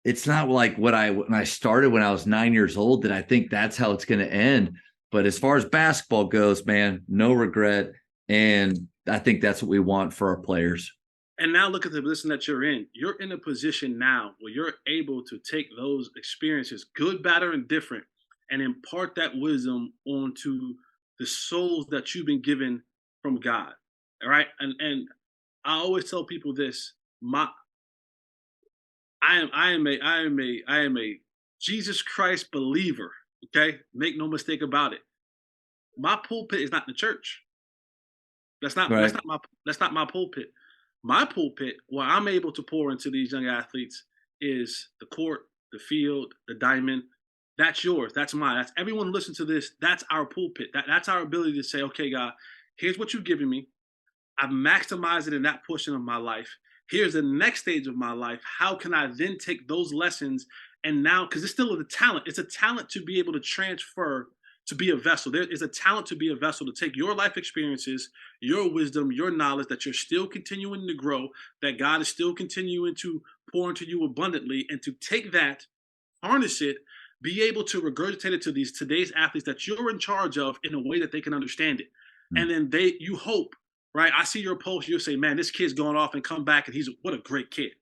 it's not like when I started when I was 9 years old that I think that's how it's going to end. But as far as basketball goes, man, no regret. And I think that's what we want for our players. And now look at the position that you're in. You're in a position now where you're able to take those experiences, good, bad, or indifferent, and impart that wisdom onto the souls that you've been given from God. All right. And I always tell people this. I am a Jesus Christ believer. Okay. Make no mistake about it. My pulpit is not the church. That's not that's Right. not my that's not my pulpit. My pulpit, where I'm able to pour into these young athletes, is the court, the field, the diamond. That's yours. That's mine. That's everyone listen to this. That's our pulpit. That's our ability to say, okay, God, here's what you've given me. I've maximized it in that portion of my life. Here's the next stage of my life. How can I then take those lessons and now, because it's still a talent, it's a talent to be able to transfer, to be a vessel. There is a talent to be a vessel, to take your life experiences, your wisdom, your knowledge that you're still continuing to grow, that God is still continuing to pour into you abundantly, and to take that, harness it, be able to regurgitate it to these today's athletes that you're in charge of in a way that they can understand it. And then you hope, right? I see your post, you'll say, man, this kid's going off and come back and he's what a great kid.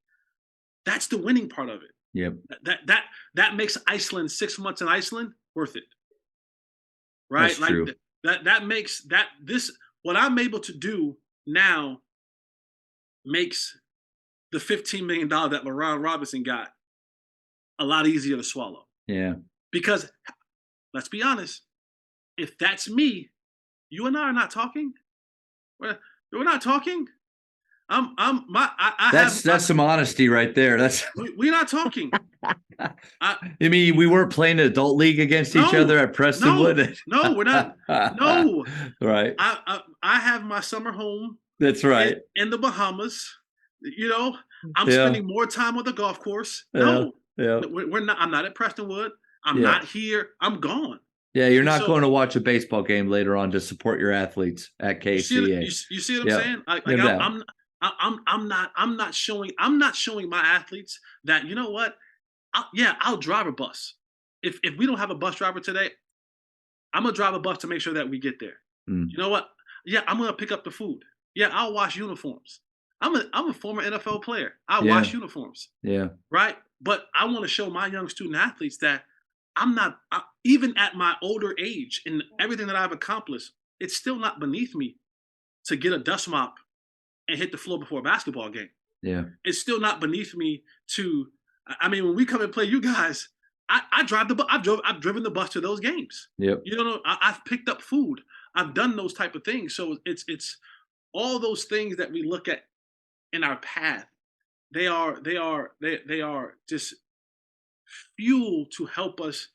That's the winning part of it. Yep. That makes Iceland, 6 months in Iceland, worth it. Right? That's Like true. that makes that this what I'm able to do now makes the $15 million that LaRon Robinson got a lot easier to swallow. Yeah. Because let's be honest, if that's me, you and I are not talking. We're not talking. I have That's some honesty right there. That's we're not talking. I I mean, we weren't playing adult league against each no other at Prestonwood. no we're not no. Right. I have my summer home That's right. in the Bahamas. You know, I'm Yeah. spending more time on the golf course. Yeah. No, Yeah. we're not. I'm not at Prestonwood. I'm Yeah. not here. I'm gone. Yeah, you're And not so going to watch a baseball game later on to support your athletes at KCA. you see what I'm Yeah, saying? Like no doubt. I'm not showing my athletes that, you know what? I'll drive a bus. If we don't have a bus driver today, I'm gonna drive a bus to make sure that we get there. Mm, You know what? Yeah, I'm gonna pick up the food. Yeah, I'll wash uniforms. I'm a former NFL player. I yeah, wash uniforms, yeah, right? But I want to show my young student athletes that I'm not even at my older age and everything that I've accomplished. It's still not beneath me to get a dust mop and hit the floor before a basketball game. yeah, It's still not beneath me to. I mean, when we come and play you guys, I drive the bus. I've driven the bus to those games. yep. You know, I've picked up food. I've done those type of things. So it's all those things that we look at in our path. They are just fuel to help us.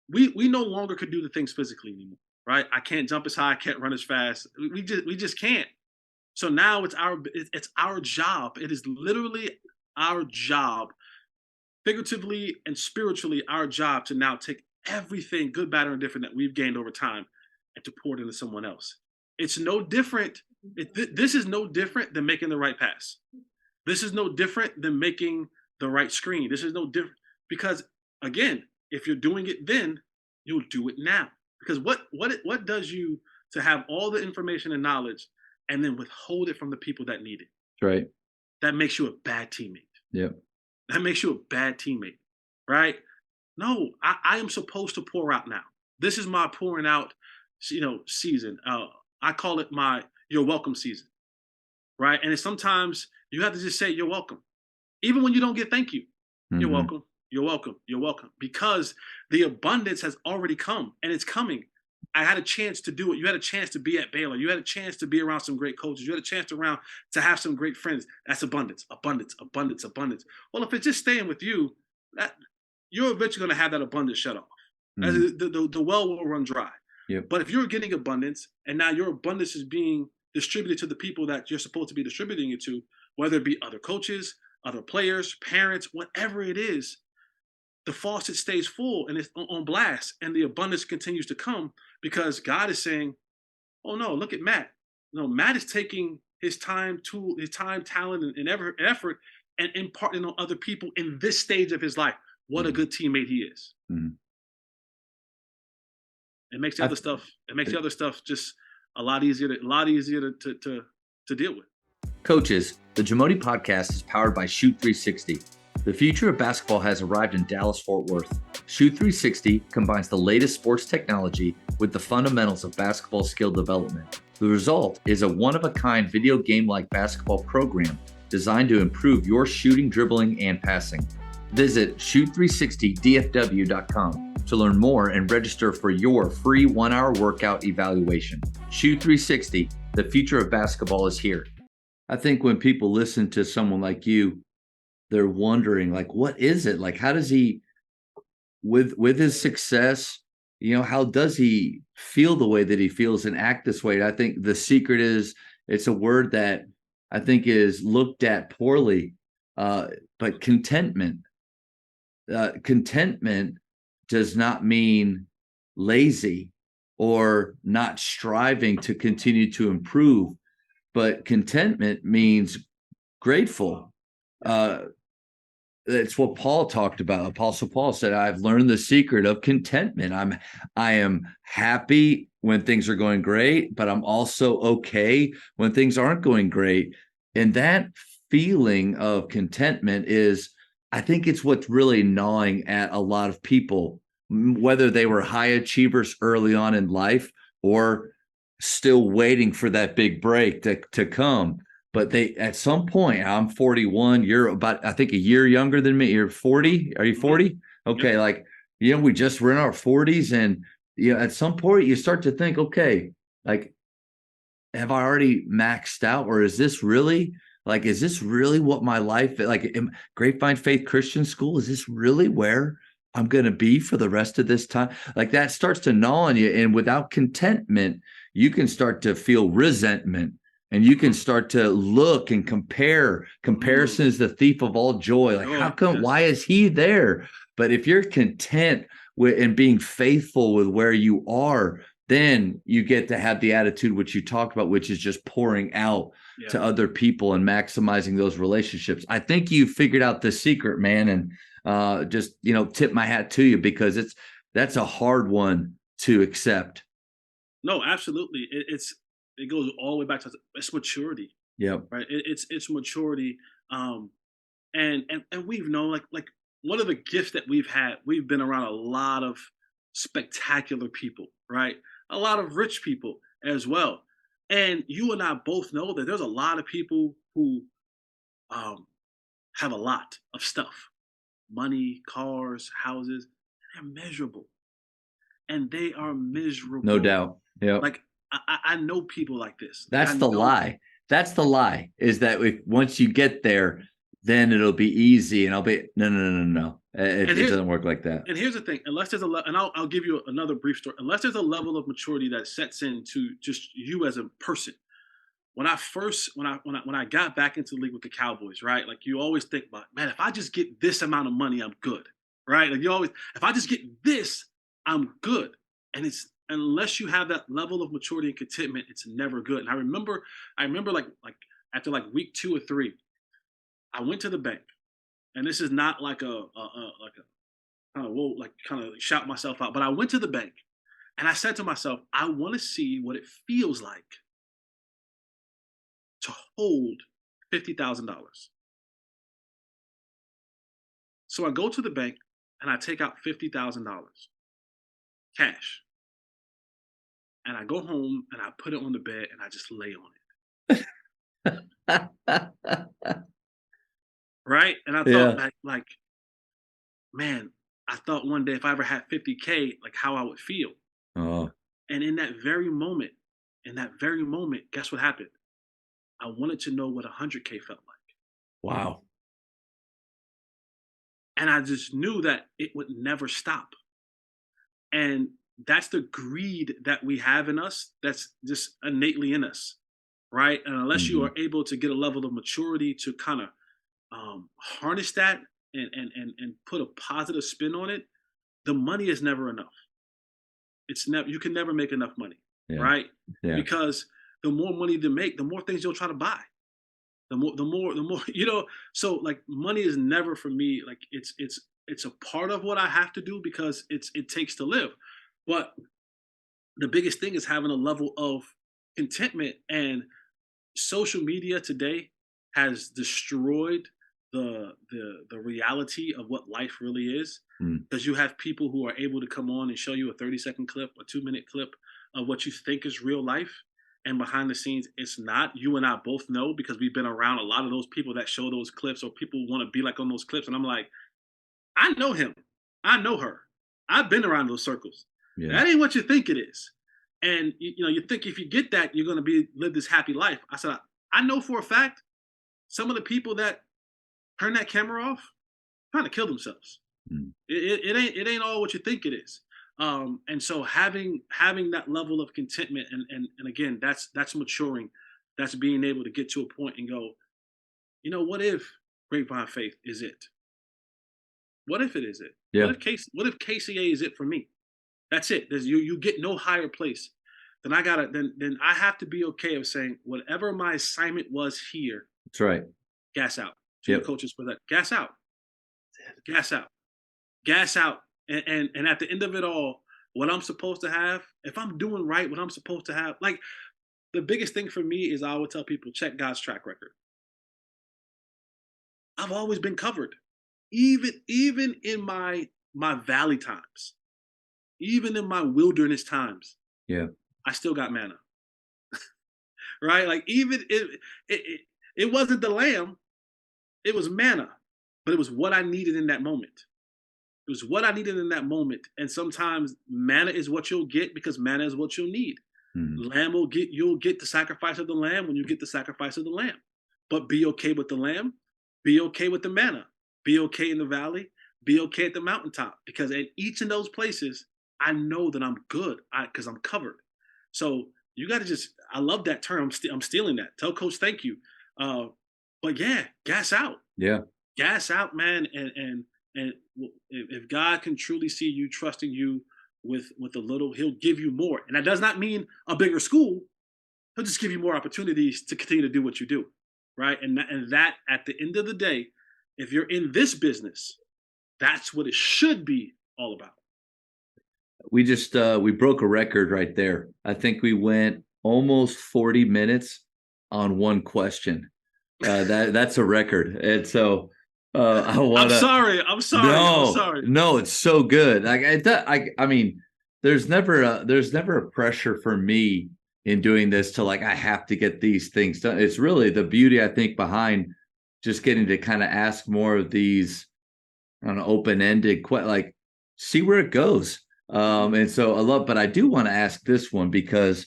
We no longer could do the things physically anymore, right? I can't jump as high. I can't run as fast. We just can't. So now it's our job. It is literally our job, figuratively and spiritually, our job to now take everything, good, bad, or indifferent, that we've gained over time and to pour it into someone else. It's no different. This is no different than making the right pass. This is no different than making the right screen. This is no different because, again, if you're doing it then, you'll do it now. Because what does you to have all the information and knowledge and then withhold it from the people that need it? That's right. That makes you a bad teammate. Yep. That makes you a bad teammate, right? No, I am supposed to pour out now. This is my pouring out, season. I call it my you're welcome season, right? And it's sometimes you have to just say you're welcome, even when you don't get thank you. You're Hmm. welcome. You're welcome. You're welcome. Because the abundance has already come and it's coming. I had a chance to do it. You had a chance to be at Baylor. You had a chance to be around some great coaches. You had a chance to have some great friends. That's abundance, abundance, abundance, abundance. Well, if it's just staying with you, that you're eventually going to have that abundance shut off. Hmm. The well will run dry. Yep. But if you're getting abundance and now your abundance is being distributed to the people that you're supposed to be distributing it to, whether it be other coaches, other players, parents, whatever it is, the faucet stays full and it's on blast and the abundance continues to come because God is saying, oh no, look at Matt. No, Matt is taking his time, talent, and effort and imparting on other people in this stage of his life. What a Hmm. good teammate he is. Hmm. It makes the I, other stuff, it makes the other stuff just a lot easier to deal with. Coaches, the Jamodi podcast is powered by Shoot 360. The future of basketball has arrived in Dallas-Fort Worth. Shoot 360 combines the latest sports technology with the fundamentals of basketball skill development. The result is a one-of-a-kind video game-like basketball program designed to improve your shooting, dribbling, and passing. Visit shoot360dfw.com to learn more and register for your free 1-hour workout evaluation. Shoot 360, the future of basketball is here. I think when people listen to someone like you, they're wondering, like, what is it? Like, how does he, with his success, how does he feel the way that he feels and act this way? I think the secret is, it's a word that I think is looked at poorly, but contentment. Contentment does not mean lazy or not striving to continue to improve, but contentment means grateful. That's what Paul talked about. Apostle Paul said, I've learned the secret of contentment. I am happy when things are going great, but I'm also okay when things aren't going great. And that feeling of contentment is, I think it's what's really gnawing at a lot of people, whether they were high achievers early on in life or still waiting for that big break to come. But they, at some point, I'm 41. You're about, I think, a year younger than me. You're 40. Are you 40? Okay. Yep. Like, we just were in our 40s. And, at some point you start to think, okay, like, have I already maxed out? Or is this really what my life, like, Grapevine Faith Christian School, is this really where I'm going to be for the rest of this time? Like, that starts to gnaw on you. And without contentment, you can start to feel resentment. And you can start to look and compare. Comparison is the thief of all joy. Like, how come, Yes. why is he there? But if you're content and being faithful with where you are, then you get to have the attitude which you talked about, which is just pouring out Yeah. to other people and maximizing those relationships. I think you figured out the secret, man, and just tip my hat to you, because that's a hard one to accept. No, absolutely. It goes all the way back to it's maturity, Yep. right? It's maturity. Um, and we've known like one of the gifts that we've had. We've been around a lot of spectacular people, right? A lot of rich people as well. And you and I both know that there's a lot of people who um, have a lot of stuff, money, cars, houses. They're miserable, and they are No miserable. doubt. Yep. Like I know people like this. Like I That's the know, lie. That's the lie, is that once you get there, then it'll be easy. And I'll be, no, no, no, no, no. and It here's doesn't work like that. and here's the thing. Unless there's and I'll give you another brief story. Unless there's a level of maturity that sets into just you as a person. When I first when I got back into the league with the Cowboys, right? Like you always think about, man, if I just get this amount of money, I'm good, right? Like you always, if I just get this, I'm good. And it's unless you have that level of maturity and contentment, it's never good. And I remember like after like week 2 or 3, I went to the bank, and this is not like a kind of whoa, like kind of shout myself out, but I went to the bank and I said to myself, I want to see what it feels like to hold $50,000. So I go to the bank and I take out $50,000 cash, and I go home and I put it on the bed and I just lay on it. Right. And I thought Yeah. like, man, I thought one day if I ever had 50K, like how I would feel. Oh, And in that very moment, guess what happened? I wanted to know what 100K felt like. wow. And I just knew that it would never stop. And that's the greed that we have in us, that's just innately in us, right? And unless you Mhm. are able to get a level of maturity to kind of harness that and put a positive spin on it, the money is never enough. It's never, you can never make enough money, Yeah. right? Yeah. Because the more money you make, the more things you'll try to buy. The more so like money is never for me, like it's a part of what I have to do because it takes to live. But the biggest thing is having a level of contentment, and social media today has destroyed the reality of what life really is, Mm. because you have people who are able to come on and show you a 30-second clip, a 2-minute clip of what you think is real life, and behind the scenes it's not. You and I both know because we've been around a lot of those people that show those clips, or people want to be like on those clips, and I'm like, I know him, I know her, I've been around those circles. Yeah. That ain't what you think it is. And you know, you think if you get that, you're going to be live this happy life. I said, I know for a fact some of the people that turn that camera off trying to kill themselves. Mm. It ain't all what you think it is. And so having that level of contentment, and again, that's maturing. That's being able to get to a point and go, you know, what if Grapevine Faith is it? What if it is it? Yeah. What if KCA is it for me? That's it. You get no higher place. Then I gotta then I have to be okay of saying whatever my assignment was here, That's right. gas out. To your Yep. coaches for that, gas out, gas out, gas out. And at the end of it all, what I'm supposed to have, if I'm doing right, what I'm supposed to have, like the biggest thing for me is I would tell people check God's track record. I've always been covered, even in my valley times, even in my wilderness times, Yeah. I still got manna, right? Like even it wasn't the lamb, it was manna, but it was what I needed in that moment. It was what I needed in that moment. And sometimes manna is what you'll get because manna is what you'll need. Mhm. Lamb will get You'll get the sacrifice of the lamb when you get the sacrifice of the lamb. But be okay with the lamb, be okay with the manna, be okay in the valley, be okay at the mountaintop. Because in each of those places, I know that I'm good because I'm covered. So you got to just, I love that term. I'm stealing that. Tell coach, thank you. Uh, but yeah, gas out, Yeah. gas out, man. And And if God can truly see you trusting you with a little, He'll give you more. And that does not mean a bigger school. He'll just give you more opportunities to continue to do what you do, right? And that at the end of the day, if you're in this business, that's what it should be all about. We just we broke a record right there. I think we went almost 40 minutes on one question. That's a record. And so I I'm want to sorry. I'm sorry. I'm no, sorry. no, it's so good. I mean, there's never a pressure for me in doing this to like I have to get these things done. It's really the beauty I think behind just getting to kind of ask more of these on an open-ended like see where it goes. Mhm. And so I love, but I do want to ask this one because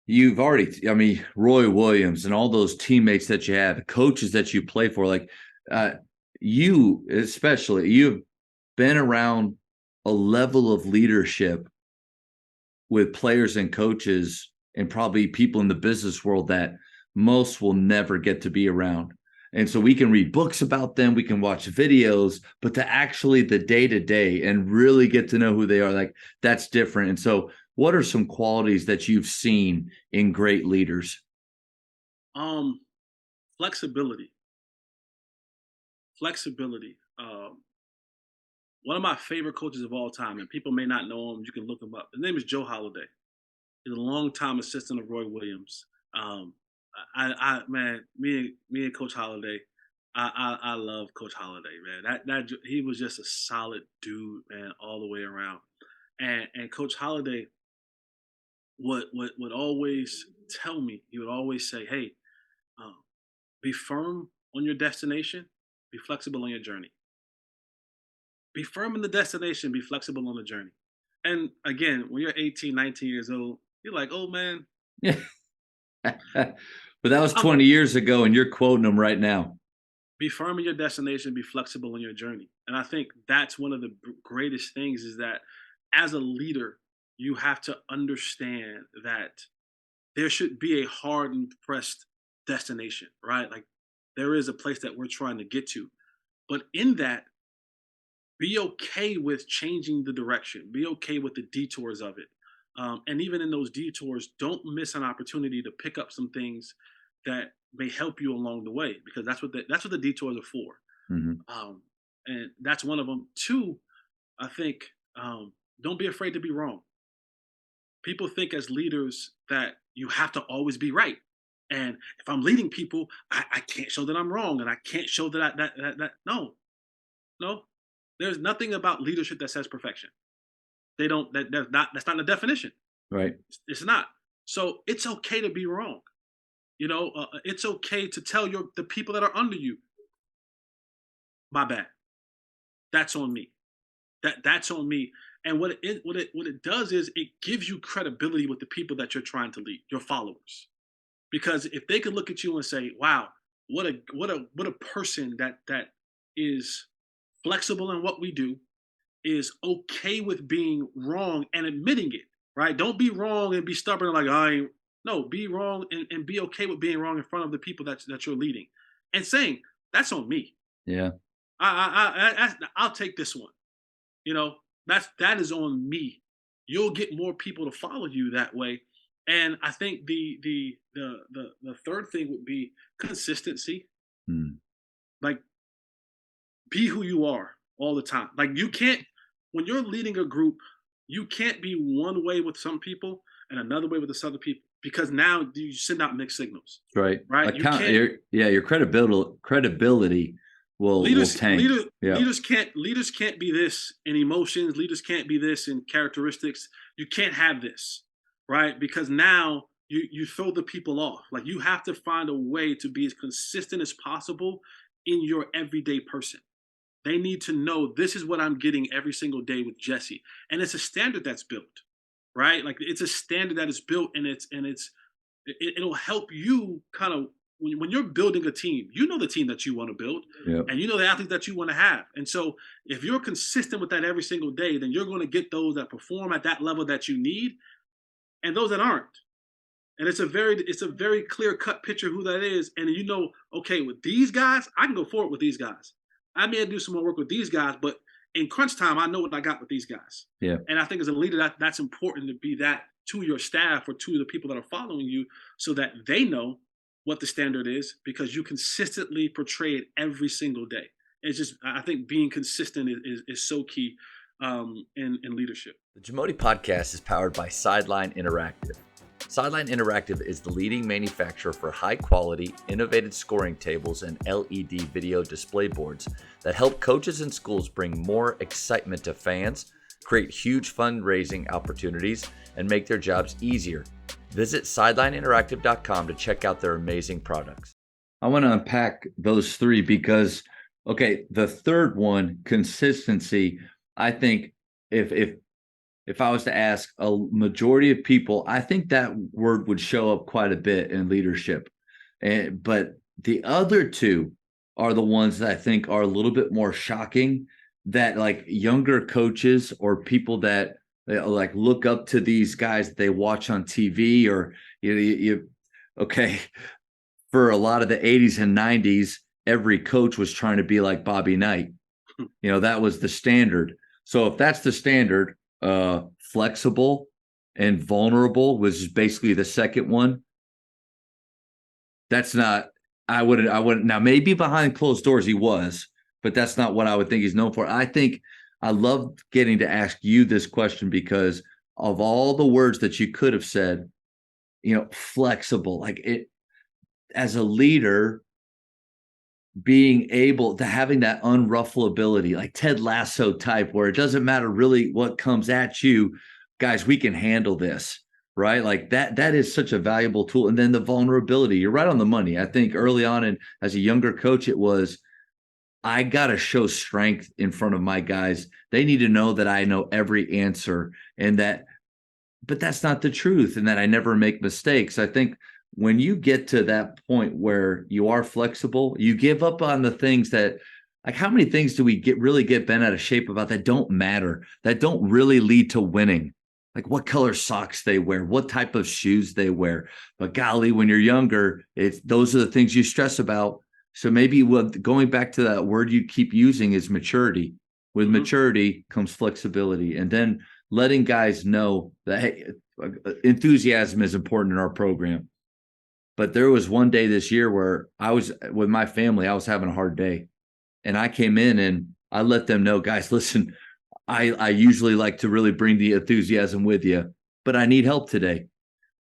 you've already, I mean, Roy Williams and all those teammates that you have, coaches that you play for, like uh, you especially, you've been around a level of leadership with players and coaches and probably people in the business world that most will never get to be around. And so we can read books about them, we can watch videos, but to actually the day to day and really get to know who they are, like that's different. And so, what are some qualities that you've seen in great leaders? Um, flexibility. Flexibility. One of my favorite coaches of all time, and people may not know him. You can look him up. His name is Joe Holliday. He's a longtime assistant of Roy Williams. Man, me and Coach Holliday, I love Coach Holliday, man. He was just a solid dude, man, all the way around. And Coach Holliday would always tell me, he would always say, "Hey, um, be firm on your destination, be flexible on your journey. Be firm in the destination, be flexible on the journey." And again, when you're 18, 19 years old, you're like, "Oh man, Yeah. But that was I'm 20 years ago, and you're quoting them right now. be firm in your destination, be flexible in your journey." And I think that's one of the greatest things is that as a leader, you have to understand that there should be a hard and pressed destination, right? Like there is a place that we're trying to get to. But in that, be okay with changing the direction, be okay with the detours of it. And even in those detours, don't miss an opportunity to pick up some things that may help you along the way because that's what the detours are for. Mhm. um, and that's one of them. Two, I think, don't be afraid to be wrong. People think as leaders that you have to always be right, and if I'm leading people, I can't show that I'm wrong, and I can't show that that no, no. There's nothing about leadership that says perfection. They don't. That's not the definition. Right. It's not. So it's okay to be wrong. It's okay to tell the people that are under you, my bad. That's on me. That's on me. And what it does is it gives you credibility with the people that you're trying to lead, your followers. Because if they could look at you and say, "Wow, what a person that is flexible in what we do, is okay with being wrong and admitting it, right? Don't be wrong and be stubborn like I ain't. No, be wrong and be okay with being wrong in front of the people that you're leading, and saying that's on me. Yeah. I'll take this one. You know, that is on me. You'll get more people to follow you that way. And I think the third thing would be consistency. Mm. Like be who you are all the time. Like you can't when you're leading a group, you can't be one way with some people and another way with the other people because now you send out mixed signals, Right. right? You can't Your credibility will tank. Yeah. leaders can't be this in emotions, leaders can't be this in characteristics. You can't have this, right? Because now you throw the people off. Like you have to find a way to be as consistent as possible in your everyday person. They need to know this is what I'm getting every single day with Jesse. And it's a standard that's built, right? Like it's a standard that is built it'll help you kind of when you're building a team, you know the team that you want to build Yeah. and you know the athletes that you want to have. And so if you're consistent with that every single day, then you're going to get those that perform at that level that you need and those that aren't. And it's a very clear cut picture who that is. And you know, okay, with these guys, I can go forward with these guys. I may do some more work with these guys, but in crunch time, I know what I got with these guys. Yeah. And I think as a leader, that's important to be that to your staff or to the people that are following you, so that they know what the standard is because you consistently portray it every single day. It's just I think being consistent is so key in leadership. The Jamodi podcast is powered by Sideline Interactive. Sideline Interactive is the leading manufacturer for high-quality, innovative scoring tables and LED video display boards that help coaches and schools bring more excitement to fans, create huge fundraising opportunities, and make their jobs easier. Visit sidelineinteractive.com to check out their amazing products. I want to unpack those three because, okay, the third one, consistency, I think if I was to ask a majority of people, I think that word would show up quite a bit in leadership. But the other two are the ones that I think are a little bit more shocking, that like younger coaches or people that like look up to these guys that they watch on TV or okay, for a lot of the 80s and 90s, every coach was trying to be like Bobby Knight. That was the standard. So if that's the standard, flexible and vulnerable was basically the second one. That's not, I wouldn't now, maybe behind closed doors he was, but that's not what I would think he's known for. I think I love getting to ask you this question because of all the words that you could have said, flexible, like it as a leader, being able to having that unruffleability, like Ted Lasso type, where it doesn't matter really what comes at you, guys, we can handle this, right? Like that is such a valuable tool. And then the vulnerability, you're right on the money. I think early on, and as a younger coach, it was, I got to show strength in front of my guys. They need to know that I know every answer but that's not the truth, and that I never make mistakes. I think when you get to that point where you are flexible, you give up on the things that, like, how many things do we really get bent out of shape about that don't matter, that don't really lead to winning? Like what color socks they wear, what type of shoes they wear. But golly, when you're younger, those are the things you stress about. So maybe going back to that word you keep using is maturity. With maturity comes flexibility, and then letting guys know that, hey, enthusiasm is important in our program. But there was one day this year where I was with my family, I was having a hard day. And I came in and I let them know, guys, listen, I usually like to really bring the enthusiasm with you, but I need help today.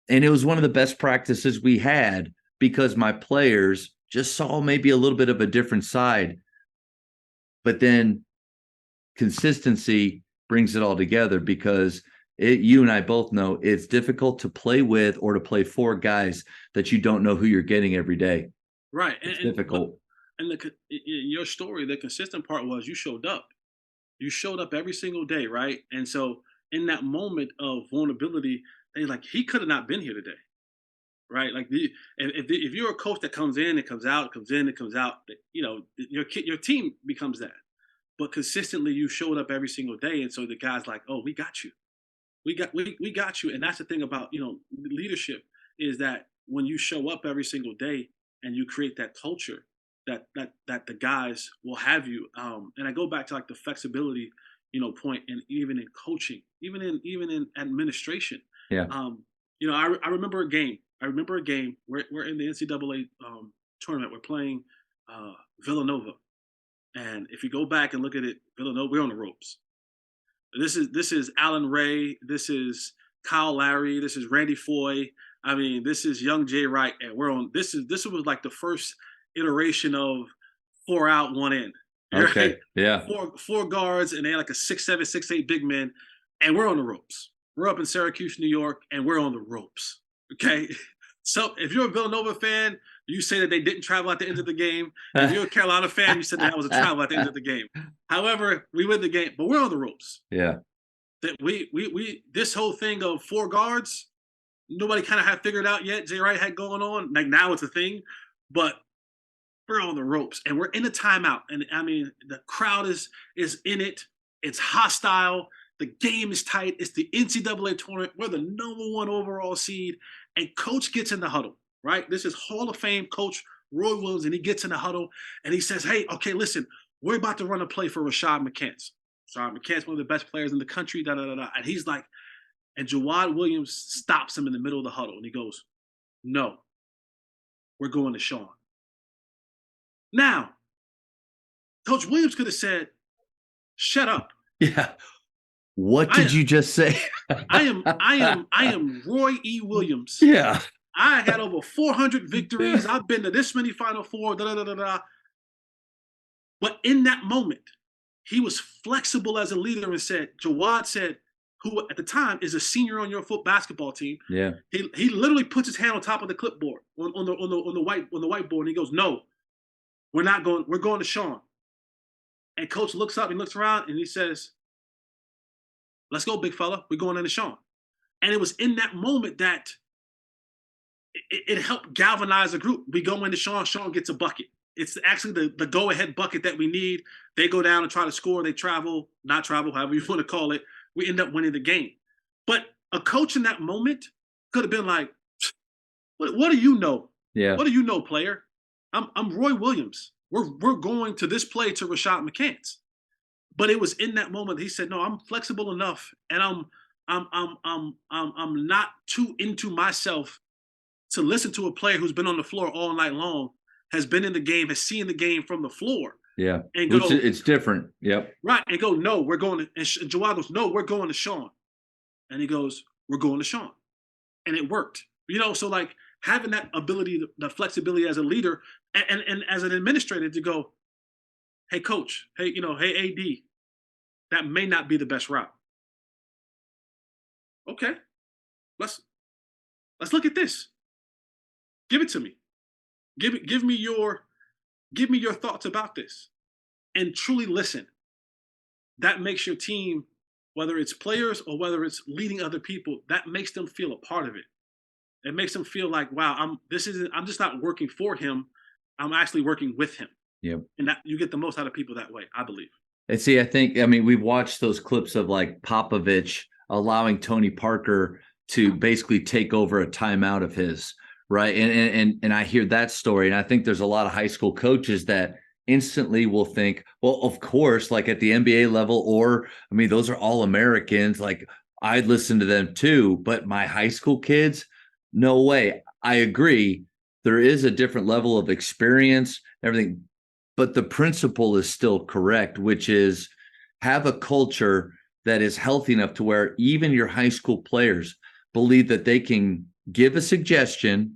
And it was one of the best practices we had because my players just saw maybe a little bit of a different side. But then consistency brings it all together because you and I both know it's difficult to play with or to play for guys that you don't know who you're getting every day. Right. It's difficult. In your story, the consistent part was you showed up. You showed up every single day, right? And so in that moment of vulnerability, they like, he could have not been here today, right? Like if you're a coach that comes in, it comes out, comes in, it comes out, your team becomes that. But consistently, you showed up every single day, and so the guy's like, "Oh, we got you. We got you." And that's the thing about leadership is that when you show up every single day and you create that culture, that the guys will have you. And I go back to like the flexibility, point, and even in coaching, even in administration. Yeah. I remember a game. We're in the NCAA tournament. We're playing Villanova. And if you go back and look at it, Villanova, we're on the ropes. This is Alan Ray. This is Kyle Lowry. This is Randy Foy. I mean, this is young Jay Wright, and we're on. This was like the first iteration of 4 out, 1 in. Okay. Right? Yeah. Four guards, and they had like a 6'7", 6'8" big man, and we're on the ropes. We're up in Syracuse, New York, and we're on the ropes. Okay. So if you're a Villanova fan, you say that they didn't travel at the end of the game. If you're a Carolina fan, you said that was a travel at the end of the game. However, we win the game, but we're on the ropes. Yeah. That we this whole thing of 4 guards, nobody kind of had figured out yet. Jay Wright had going on. Like now it's a thing, but we're on the ropes and we're in a timeout. And I mean, the crowd is in it. It's hostile. The game is tight. It's the NCAA tournament. We're the #1 overall seed. And coach gets in the huddle, right? This is Hall of Fame coach Roy Williams, and he gets in the huddle and he says, "Hey, okay, listen, we're about to run a play for Rashad McCants. Rashad McCants, one of the best players in the country, da da da da. And he's like, and Jawad Williams stops him in the middle of the huddle and he goes, no, we're going to Sean. Now, Coach Williams could have said, shut up. Yeah. What did you just say? I am Roy E. Williams. Yeah. I had over 400 victories. I've been to this many Final Four, da da da da da. But in that moment, he was flexible as a leader and said, Jawad said, who at the time is a senior on your foot basketball team. Yeah. He literally puts his hand on top of the clipboard on the whiteboard and he goes, no, we're not going, we're going to Sean. And coach looks up, he looks around and he says, let's go, big fella. We're going into Sean. And it was in that moment that it helped galvanize the group. We go into Sean, Sean gets a bucket. It's actually the go-ahead bucket that we need. They go down and try to score. They not travel, however you want to call it. We end up winning the game. But a coach in that moment could have been like, what do you know? Yeah. What do you know, player? I'm Roy Williams. We're going to this play to Rashad McCants. But it was in that moment he said, no, I'm flexible enough and I'm not too into myself to listen to a player who's been on the floor all night long, has been in the game, has seen the game from the floor. Yeah. And go, it's different. Yep. Right. And go, no, we're going to, and Jawad goes, no, we're going to Sean. And he goes, we're going to Sean. And it worked. So like having that ability, the flexibility as a leader and as an administrator to go, hey, coach, hey, hey, AD, that may not be the best route. Okay. Let's look at this. Give it to me. Give me your thoughts about this and truly listen. That makes your team, whether it's players or whether it's leading other people, that makes them feel a part of it. It makes them feel like, wow, I'm just not working for him. I'm actually working with him. Yep. And that you get the most out of people that way, I believe. And see, I mean, we've watched those clips of like Popovich allowing Tony Parker to basically take over a timeout of his. Right. And I hear that story. And I think there's a lot of high school coaches that instantly will think, well, of course, like at the NBA level, or I mean, those are all Americans. Like I'd listen to them too. But my high school kids, no way. I agree. There is a different level of experience, everything. But the principle is still correct, which is have a culture that is healthy enough to where even your high school players believe that they can give a suggestion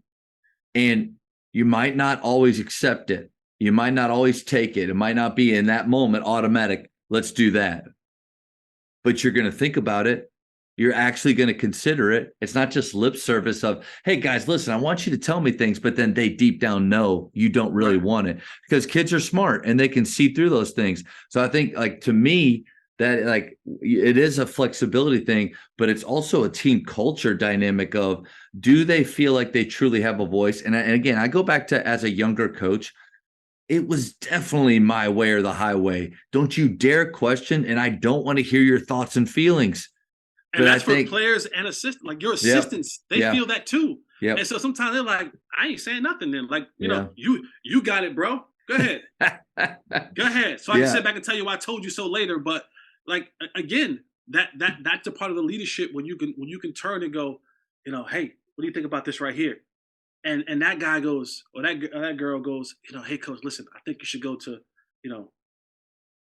and you might not always accept it. You might not always take it. It might not be in that moment automatic. Let's do that. But you're going to think about it. You're actually going to consider it. It's not just lip service of, hey guys, listen, I want you to tell me things, but then they deep down know you don't really want it because kids are smart and they can see through those things. So I think like to me, that like it is a flexibility thing, but it's also a team culture dynamic of do they feel like they truly have a voice? And again, I go back to as a younger coach, it was definitely my way or the highway. Don't you dare question. And I don't want to hear your thoughts and feelings. And that's for players and assistants. Like your assistants, they feel that too. Yep. And so sometimes they're like, I ain't saying nothing then. Like, you got it, bro. Go ahead. Go ahead. So I can sit back and tell you I told you so later. But like again, that's a part of the leadership when you can turn and go, hey, what do you think about this right here? And that guy goes, or that girl goes, hey coach, listen, I think you should go to,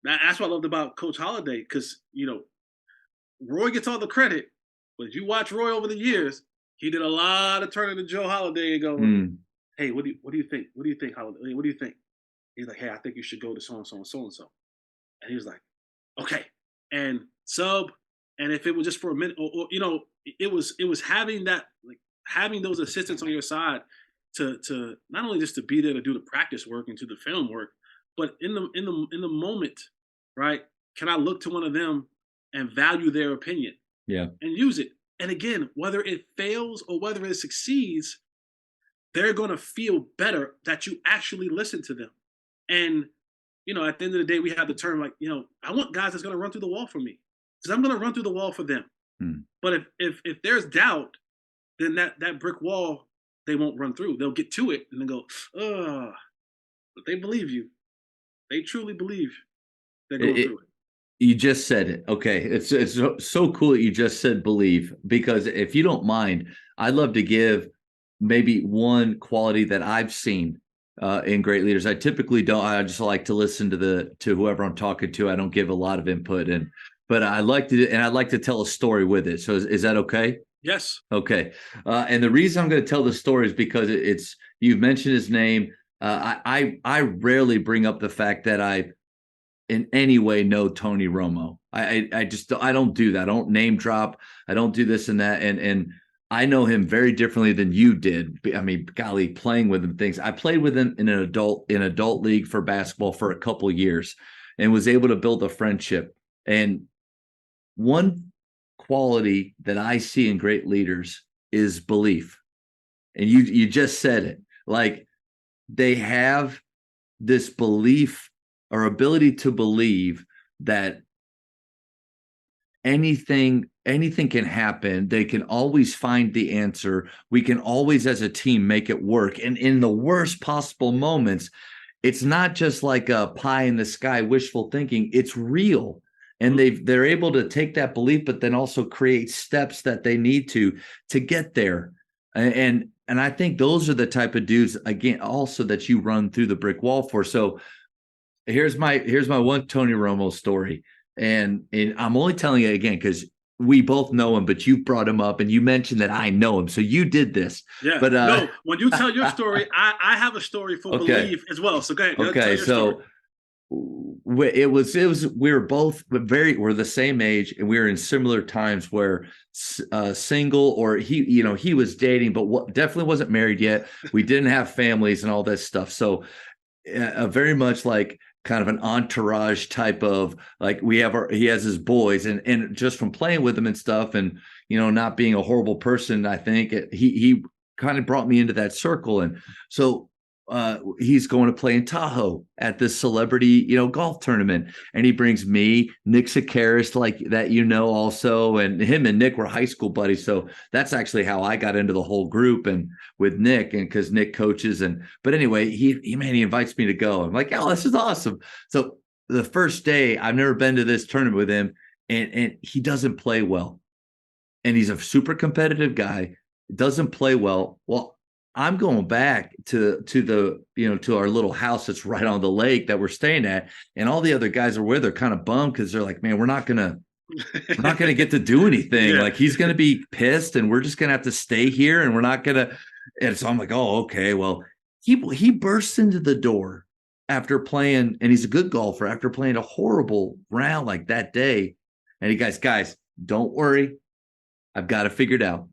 that's what I loved about Coach Holiday, because Roy gets all the credit, but if you watch Roy over the years, he did a lot of turning to Joe Holiday and going, hey, what do you think? What do you think, Holiday? What do you think? He's like, hey, I think you should go to so and so and so and so. And he was like, okay. And sub, and if it was just for a minute, or it was having that, like having those assistants on your side to not only just to be there to do the practice work and to the film work, but in the moment, right? Can I look to one of them and value their opinion? Yeah. And use it. And again, whether it fails or whether it succeeds, they're going to feel better that you actually listen to them. And, at the end of the day, we have the term like, I want guys that's going to run through the wall for me because I'm going to run through the wall for them. But if there's doubt, then that brick wall, they won't run through. They'll get to it and then go, but they believe you. They truly believe. they're It, going it, through it. you just said it. Okay. It's so cool that you just said believe, because if you don't mind, I'd love to give maybe one quality that I've seen in great leaders. I typically don't. I just like to listen to whoever I'm talking to. I don't give a lot of input, but I like to, and I'd like to tell a story with it. So is that okay? Yes. Okay. And the reason I'm going to tell the story is because it's you've mentioned his name. I rarely bring up the fact that I in any way know Tony Romo. I just I don't do that. I don't name drop. I don't do this and that. And I know him very differently than you did. I mean, golly, playing with him things. I played with him in an adult league for basketball for a couple of years, and was able to build a friendship. And one quality that I see in great leaders is belief. And you just said it. Like, they have this belief or ability to believe that anything can happen. They can always find the answer. We can always as a team make it work. And in the worst possible moments, it's not just like a pie in the sky wishful thinking. It's real. And they're able to take that belief, but then also create steps that they need to get there. And I think those are the type of dudes, again, also that you run through the brick wall for. So here's my one Tony Romo story. And I'm only telling it again because we both know him, but you brought him up and you mentioned that I know him. So you did this. Yeah. But No, when you tell your story, I have a story for okay. belief as well. So go ahead. Tell Okay. your story. So it was we were both we're the same age, and we were in similar times where single, or he was dating but definitely wasn't married yet. We didn't have families and all this stuff. So very much like kind of an entourage type of, like, he has his boys, and just from playing with them and stuff, and not being a horrible person, I think he kind of brought me into that circle. And so he's going to play in Tahoe at this celebrity, golf tournament. And he brings me, Nick Sakaris, like that, also. And him and Nick were high school buddies. So that's actually how I got into the whole group, and with Nick, and because Nick coaches. But anyway, he invites me to go. I'm like, oh, this is awesome. So the first day, I've never been to this tournament with him, and he doesn't play well. And he's a super competitive guy, doesn't play well. Well, I'm going back to the, to our little house that's right on the lake that we're staying at. And all the other guys are with, they're kind of bummed because they're like, man, we're not going to get to do anything. Yeah. Like, he's going to be pissed, and we're just going to have to stay here, and we're not going to. And so I'm like, oh, okay. Well, he bursts into the door after playing, and he's a good golfer, after playing a horrible round like that day. And he goes, guys, don't worry. I've got it figured out.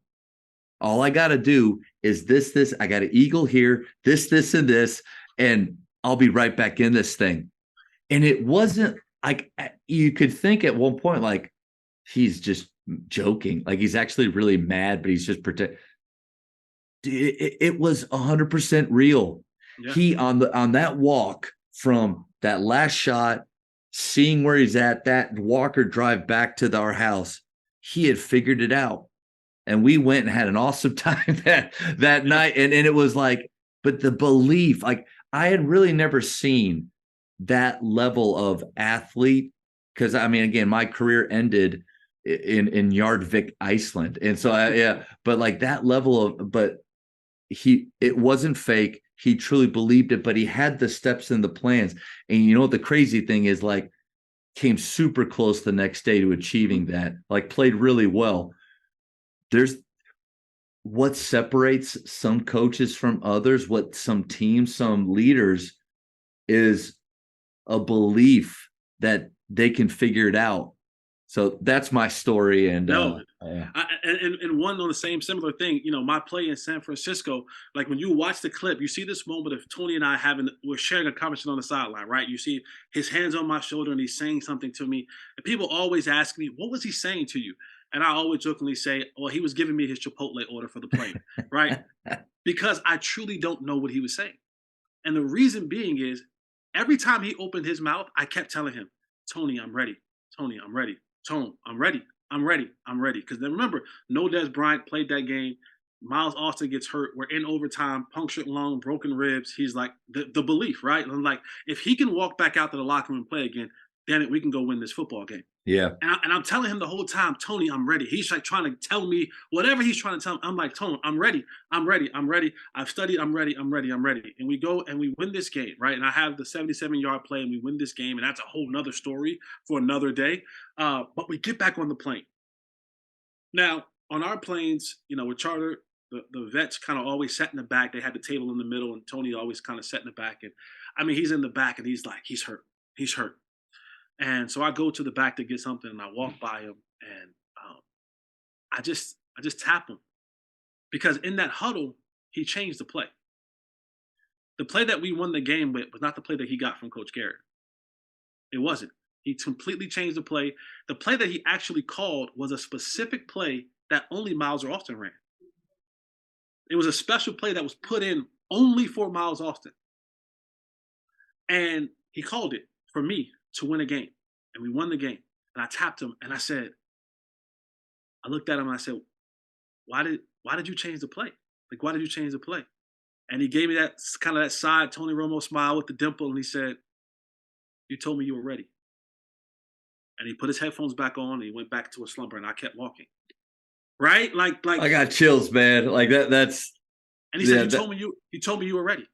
All I got to do is this. I got an eagle here, this, and this, and I'll be right back in this thing. And it wasn't like, you could think at one point, like, he's just joking. Like, he's actually really mad, but he's just pretend. It was 100% real. Yeah. He on that walk from that last shot, seeing where he's at, that walker drive back to our house, he had figured it out. And we went and had an awesome time that night. And it was like, but the belief, like, I had really never seen that level of athlete. Because, I mean, again, my career ended in Yardvik, Iceland. And so, but like that level of, but it wasn't fake. He truly believed it, but he had the steps and the plans. And the crazy thing is, like, came super close the next day to achieving that, like, played really well. There's what separates some coaches from others, what some teams, some leaders, is a belief that they can figure it out. So that's my story. And no, and one on the similar thing, my play in San Francisco, like, when you watch the clip, you see this moment of Tony and I we're sharing a conversation on the sideline, right? You see his hands on my shoulder and he's saying something to me. And people always ask me, what was he saying to you? And I always jokingly say, well, he was giving me his Chipotle order for the plane, right? Because I truly don't know what he was saying. And the reason being is, every time he opened his mouth, I kept telling him, Tony, I'm ready. Tony, I'm ready. Tone, I'm ready. I'm ready. I'm ready. Because then remember, no Des Bryant played that game. Miles Austin gets hurt. We're in overtime, punctured lung, broken ribs. He's like, the belief, right? And I'm like, if he can walk back out to the locker room and play again, damn it, we can go win this football game. Yeah. And I'm telling him the whole time, Tony, I'm ready. He's like trying to tell me whatever he's trying to tell me. I'm like, Tony, I'm ready. I'm ready. I'm ready. I've studied. I'm ready. I'm ready. I'm ready. And we go and we win this game, right? And I have the 77-yard play and we win this game. And that's a whole nother story for another day. But we get back on the plane. Now, on our planes, with charter, the vets kind of always sat in the back. They had the table in the middle and Tony always kind of sat in the back. And I mean, he's in the back and he's like, he's hurt. He's hurt. And so I go to the back to get something, and I walk by him, and I just tap him because in that huddle he changed the play. The play that we won the game with was not the play that he got from Coach Garrett. It wasn't. He completely changed the play. The play that he actually called was a specific play that only Miles or Austin ran. It was a special play that was put in only for Miles Austin, and he called it for me to win a game, and we won the game. And I tapped him, and I looked at him, and I said, "Why did you change the play? Like, why did you change the play?" And he gave me that kind of that side Tony Romo smile with the dimple, and he said, "You told me you were ready." And he put his headphones back on, and he went back to a slumber, and I kept walking. Right? Like I got chills, man. Like that. That's. And he said, "You told me you were ready."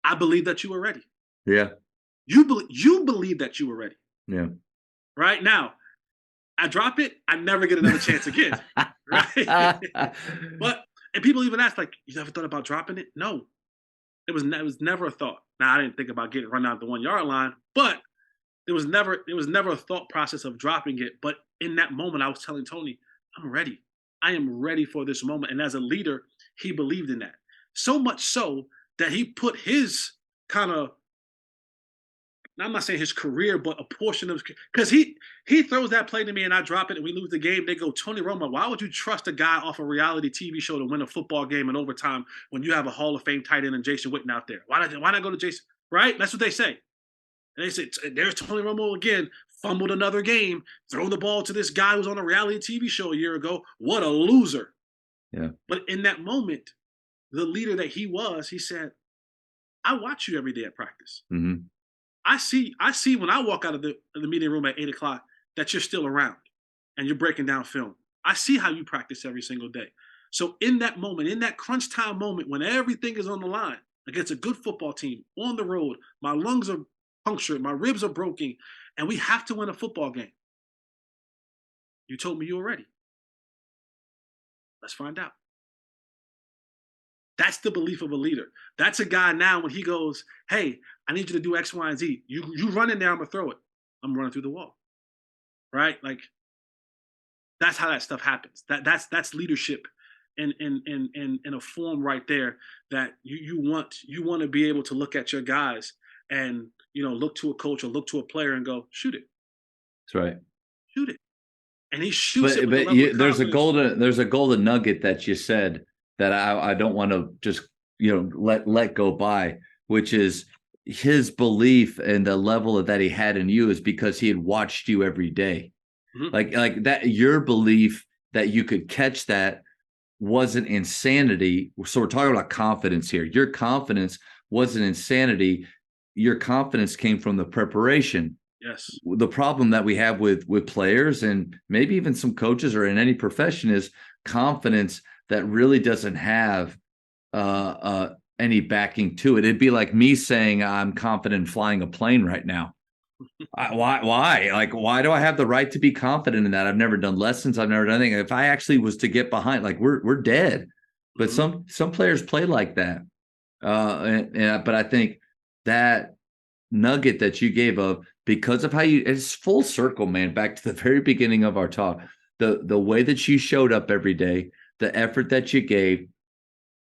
I believe that you were ready. Yeah. You believe that you were ready. Yeah. Right now, I drop it, I never get another chance again. Right? And people even ask, like, you never thought about dropping it? No. It was never a thought. Now, I didn't think about getting run out the 1-yard line, but it was never a thought process of dropping it. But in that moment, I was telling Tony, I'm ready. I am ready for this moment. And as a leader, he believed in that. So much so that he put his kind of, I'm not saying his career, but a portion of, because he throws that play to me and I drop it and we lose the game. They go, Tony Romo, why would you trust a guy off a reality TV show to win a football game in overtime when you have a Hall of Fame tight end and Jason Witten out there? Why not go to Jason? Right? That's what they say. And they say, there's Tony Romo again, fumbled another game, throw the ball to this guy who's on a reality TV show a year ago. What a loser. Yeah. But in that moment, the leader that he was, he said, I watch you every day at practice. Mm-hmm. I see when I walk out of the meeting room at 8:00 that you're still around and you're breaking down film. I see how you practice every single day. So in that moment, in that crunch time moment, when everything is on the line against a good football team on the road, my lungs are punctured, my ribs are broken, and we have to win a football game. You told me you were ready. Let's find out. That's the belief of a leader. That's a guy now when he goes, hey, I need you to do X, Y, and Z. You run in there, I'm going to throw it. I'm running through the wall. Right? Like, that's how that stuff happens. That's leadership in a form right there that you want to be able to look at your guys and, look to a coach or look to a player and go, shoot it. That's right. Shoot it. And he shoots it. But there's a golden nugget that you said that I don't want to just let go by, which is his belief and the level that he had in you is because he had watched you every day. Mm-hmm. Like that, your belief that you could catch that wasn't insanity. So we're talking about confidence here. Your confidence wasn't insanity. Your confidence came from the preparation. Yes. The problem that we have with players and maybe even some coaches or in any profession is confidence that really doesn't have any backing to it. It'd be like me saying I'm confident in flying a plane right now. Why? Like, why do I have the right to be confident in that? I've never done lessons. I've never done anything. If I actually was to get behind, like we're dead. But mm-hmm. some players play like that. But I think that nugget that you gave of because of how it's full circle, man. Back to the very beginning of our talk, the way that you showed up every day, the effort that you gave,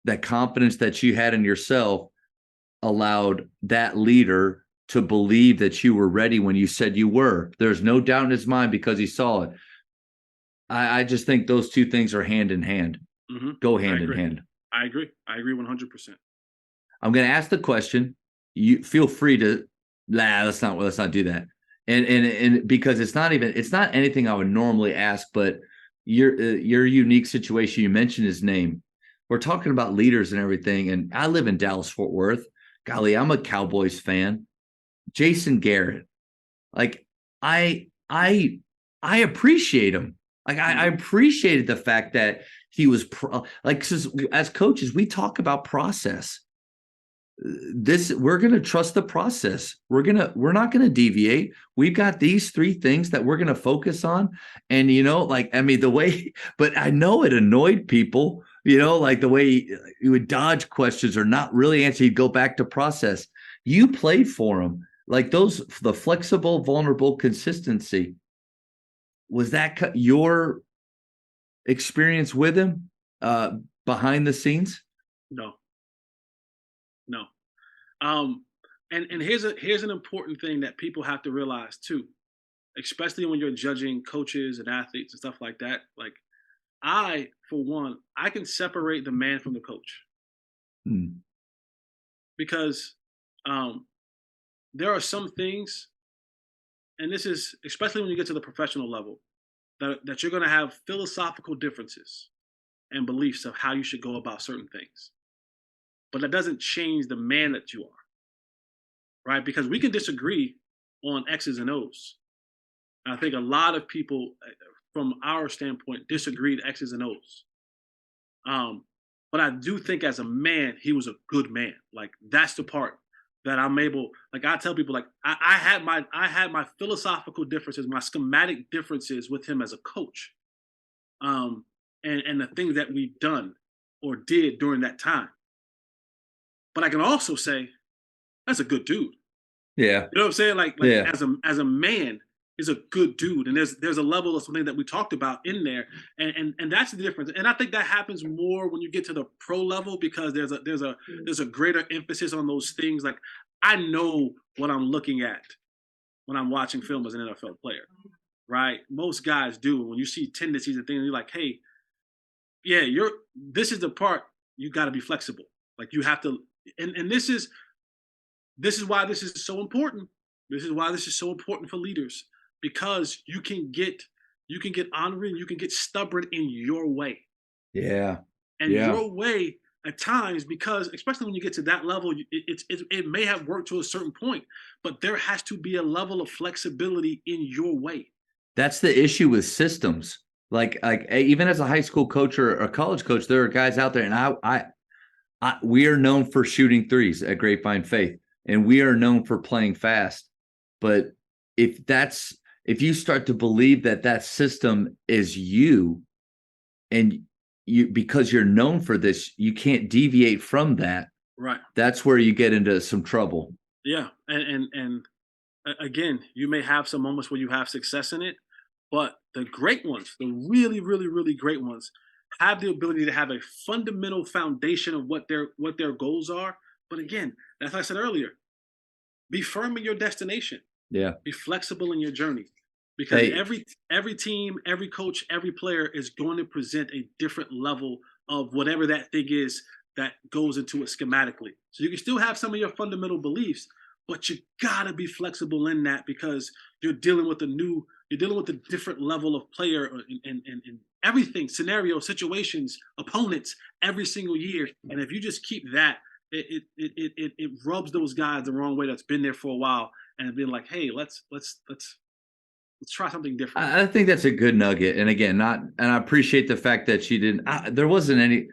that confidence that you had in yourself allowed that leader to believe that you were ready when you said you were. There's no doubt in his mind because he saw it. I just think those two things are hand in hand. Mm-hmm. Go hand in hand. I agree 100%. I'm going to ask the question. You feel free to, let's not do that. And because it's not anything I would normally ask, but your unique situation, you mentioned his name. We're talking about leaders and everything. And I live in Dallas, Fort Worth. golly, I'm a Cowboys fan. Jason Garrett, like I appreciate him. Like I appreciated the fact that he was like, as coaches, we talk about process. We're going to trust the process. We're not going to deviate. We've got these three things that we're going to focus on. And, like, I mean, but I know it annoyed people, like the way he would dodge questions or not really answer. He'd go back to process. You played for him. Like the flexible, vulnerable consistency. Was that your experience with him behind the scenes? No. And here's an important thing that people have to realize too, especially when you're judging coaches and athletes and stuff like that. Like for one, I can separate the man from the coach because there are some things, and this is especially when you get to the professional level, that you're going to have philosophical differences and beliefs of how you should go about certain things. But that doesn't change the man that you are, right? Because we can disagree on X's and O's. And I think a lot of people, from our standpoint, disagreed X's and O's. But I do think as a man, he was a good man. Like that's the part that I'm able. Like I tell people, like I had my philosophical differences, my schematic differences with him as a coach, and the things that we've done or did during that time. But I can also say that's a good dude. Yeah. You know what I'm saying? Like yeah. as a man, is a good dude. And there's a level of something that we talked about in there. And that's the difference. And I think that happens more when you get to the pro level because there's a greater emphasis on those things. Like I know what I'm looking at when I'm watching film as an NFL player. Right? Most guys do. When you see tendencies and things, you're like, hey, yeah, this is the part you gotta be flexible. Like you have to and this is why this is so important. This is why this is so important for leaders because you can get honorary, you can get stubborn in your way. Yeah. And your way at times, because especially when you get to that level, it may have worked to a certain point, but there has to be a level of flexibility in your way. That's the issue with systems. Like even as a high school coach or a college coach, there are guys out there, and we are known for shooting threes at Grapevine Faith, and we are known for playing fast. But if you start to believe that system is you, and you because you're known for this, you can't deviate from that. Right. That's where you get into some trouble. Yeah, and again, you may have some moments where you have success in it, but the great ones, the really, really, really great ones, have the ability to have a fundamental foundation of what their goals are. But again, as I said earlier, be firm in your destination. Yeah. Be flexible in your journey. Because every team, every coach, every player is going to present a different level of whatever that thing is that goes into it schematically. So you can still have some of your fundamental beliefs, but you gotta be flexible in that because you're dealing with a different level of player and everything, scenario, situations, opponents every single year. And if you just keep that, it rubs those guys the wrong way that's been there for a while and being like, hey, let's try something different. I think that's a good nugget. And again, and I appreciate the fact that she didn't, there wasn't any,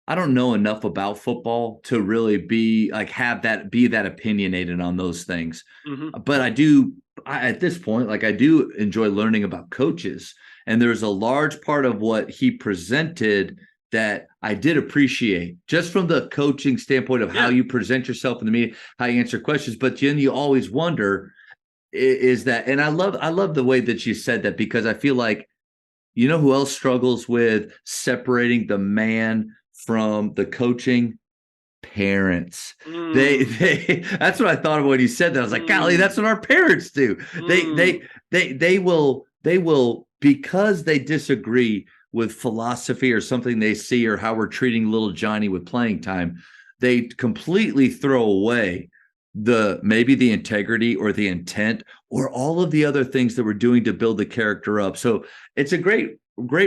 I don't know enough about football to really be that opinionated on those things. Mm-hmm. But at this point, I do enjoy learning about coaches. And there's a large part of what he presented that I did appreciate just from the coaching standpoint of how you present yourself in the media, how you answer questions. But then you always wonder, is that, and I love the way that you said that, because I feel like, who else struggles with separating the man from the coaching? Parents. They that's what I thought of when you said that. I was like, golly, that's what our parents do. They will, because they disagree with philosophy or something they see or how we're treating little Johnny with playing time, they completely throw away maybe the integrity or the intent or all of the other things that we're doing to build the character up. So it's a great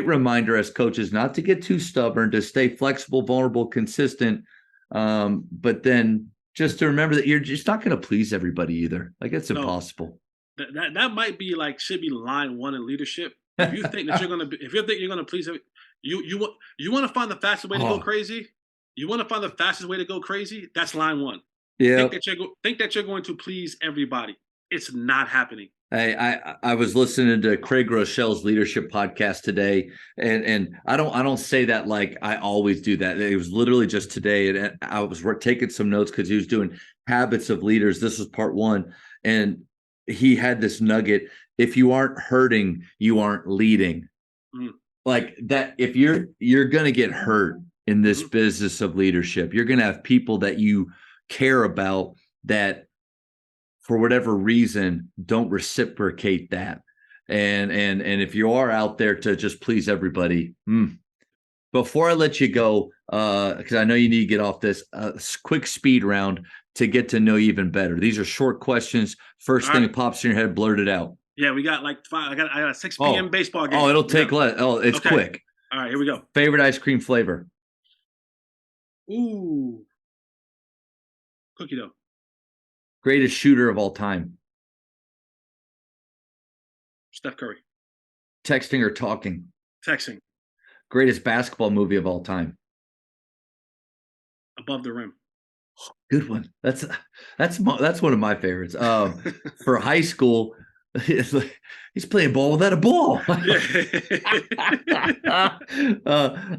reminder as coaches not to get too stubborn, to stay flexible, vulnerable, consistent, But then just to remember that you're just not going to please everybody either. Like it's No, impossible. that might be like should be line one in leadership. If you think that you're gonna be, if you think you're gonna please you want to find the fastest way to go Oh, crazy. You want to find the fastest way to go crazy. That's line one. yeah. Think that you're going to please everybody. It's not happening. I was listening to Craig Rochelle's leadership podcast today, and I don't say that like I always do that. It was literally just today, and I was taking some notes because he was doing habits of leaders. This was part one, and he had this nugget: if you aren't hurting, you aren't leading. Mm. Like that, if you're gonna get hurt in this business of leadership, you're gonna have people that you care about that for whatever reason don't reciprocate that, and if you are out there to just please everybody, before I let you go, because I know you need to get off this, quick speed round to get to know you even better. These are short questions. First All thing right. that pops in your head, blurt it out. Yeah, we got like 5. I got a 6 p.m. baseball game. Oh, it'll take less. Oh, it's Okay. quick. All right, here we go. Favorite ice cream flavor? Ooh, cookie dough. Greatest shooter of all time? Steph Curry. Texting or talking? Texting. Greatest basketball movie of all time? Above the rim. Good one. That's one of my favorites. For high school, he's playing ball without a ball.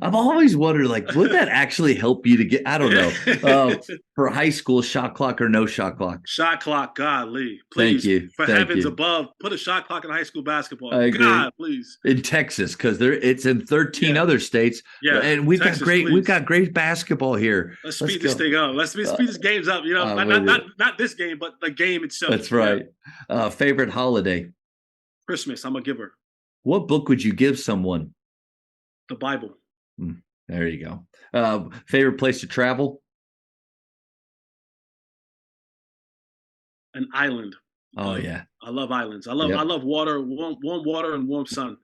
I've always wondered, like, would that actually help you to get? I don't know. For high school, shot clock or no shot clock? Shot clock, golly, please. Thank you. For Thank heavens you. above, put a shot clock in high school basketball. I agree. God, please. In Texas, because it's in 13 other states. Yeah, and we've Texas, got great basketball here. Let's speed this thing up. Let's speed these games up. You know, not this game, but the game itself. That's right. Favorite holiday? Christmas. I'm a giver. What book would you give someone? The Bible. There you go. Favorite place to travel? An island. Oh yeah, I love islands. I love water, warm water and warm sun.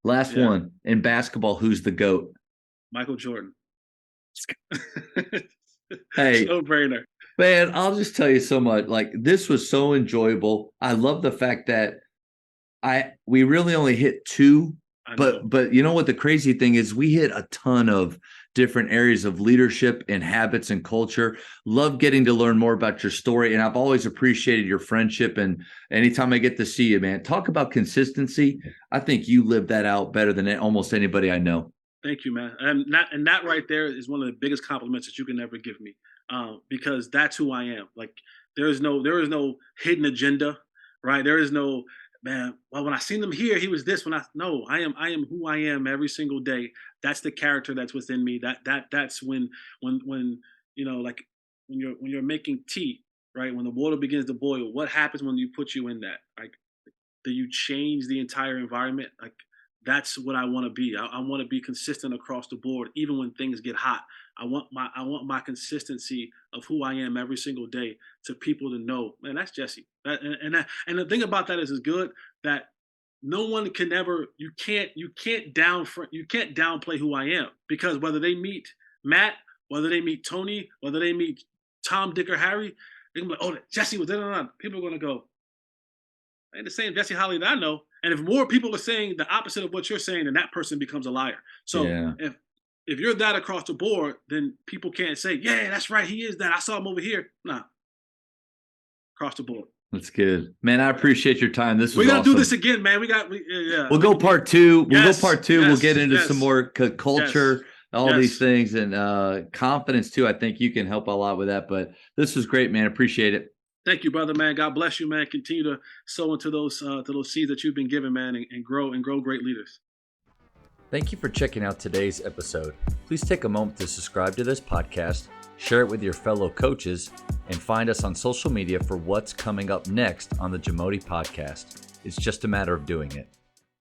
Last one. In basketball, who's the GOAT? Michael Jordan. Hey, no brainer. Man, I'll just tell you so much. Like, this was so enjoyable. I love the fact that we really only hit 2, but you know what the crazy thing is? We hit a ton of different areas of leadership and habits and culture. Love getting to learn more about your story, and I've always appreciated your friendship. And anytime I get to see you, man, talk about consistency. I think you live that out better than almost anybody I know. Thank you, man. And that right there is one of the biggest compliments that you can ever give me, because that's who I am. Like, there is no hidden agenda, right? There is no, man, well, when I seen them here, he was this. I am who I am every single day. That's the character that's within me. That's when you know, like when you're making tea, right? When the water begins to boil, what happens when you put you in that? Like, do you change the entire environment? Like, that's what I want to be. I want to be consistent across the board, even when things get hot. I want my consistency of who I am every single day to people to know, man, that's Jesse. And the thing about that is good that no one can ever, you can't downplay who I am, because whether they meet Matt, whether they meet Tony, whether they meet Tom, Dick, or Harry, they're gonna be like, oh, Jesse was da. People are gonna go, ain't the same Jesse Holley that I know. And if more people are saying the opposite of what you're saying, then that person becomes a liar. So if you're that across the board, then people can't say, yeah, that's right, he is that. I saw him over here. Nah. Across the board. That's good. Man, I appreciate your time. This was We got to awesome. do this again, man. We'll go part 2. Yes, We'll get into some more culture, all these things, and confidence too. I think you can help a lot with that. But this was great, man. Appreciate it. Thank you, brother, man. God bless you, man. Continue to sow into those seeds that you've been given, man, and grow great leaders. Thank you for checking out today's episode. Please take a moment to subscribe to this podcast, share it with your fellow coaches, and find us on social media for what's coming up next on the Jamodi podcast. It's just a matter of doing it.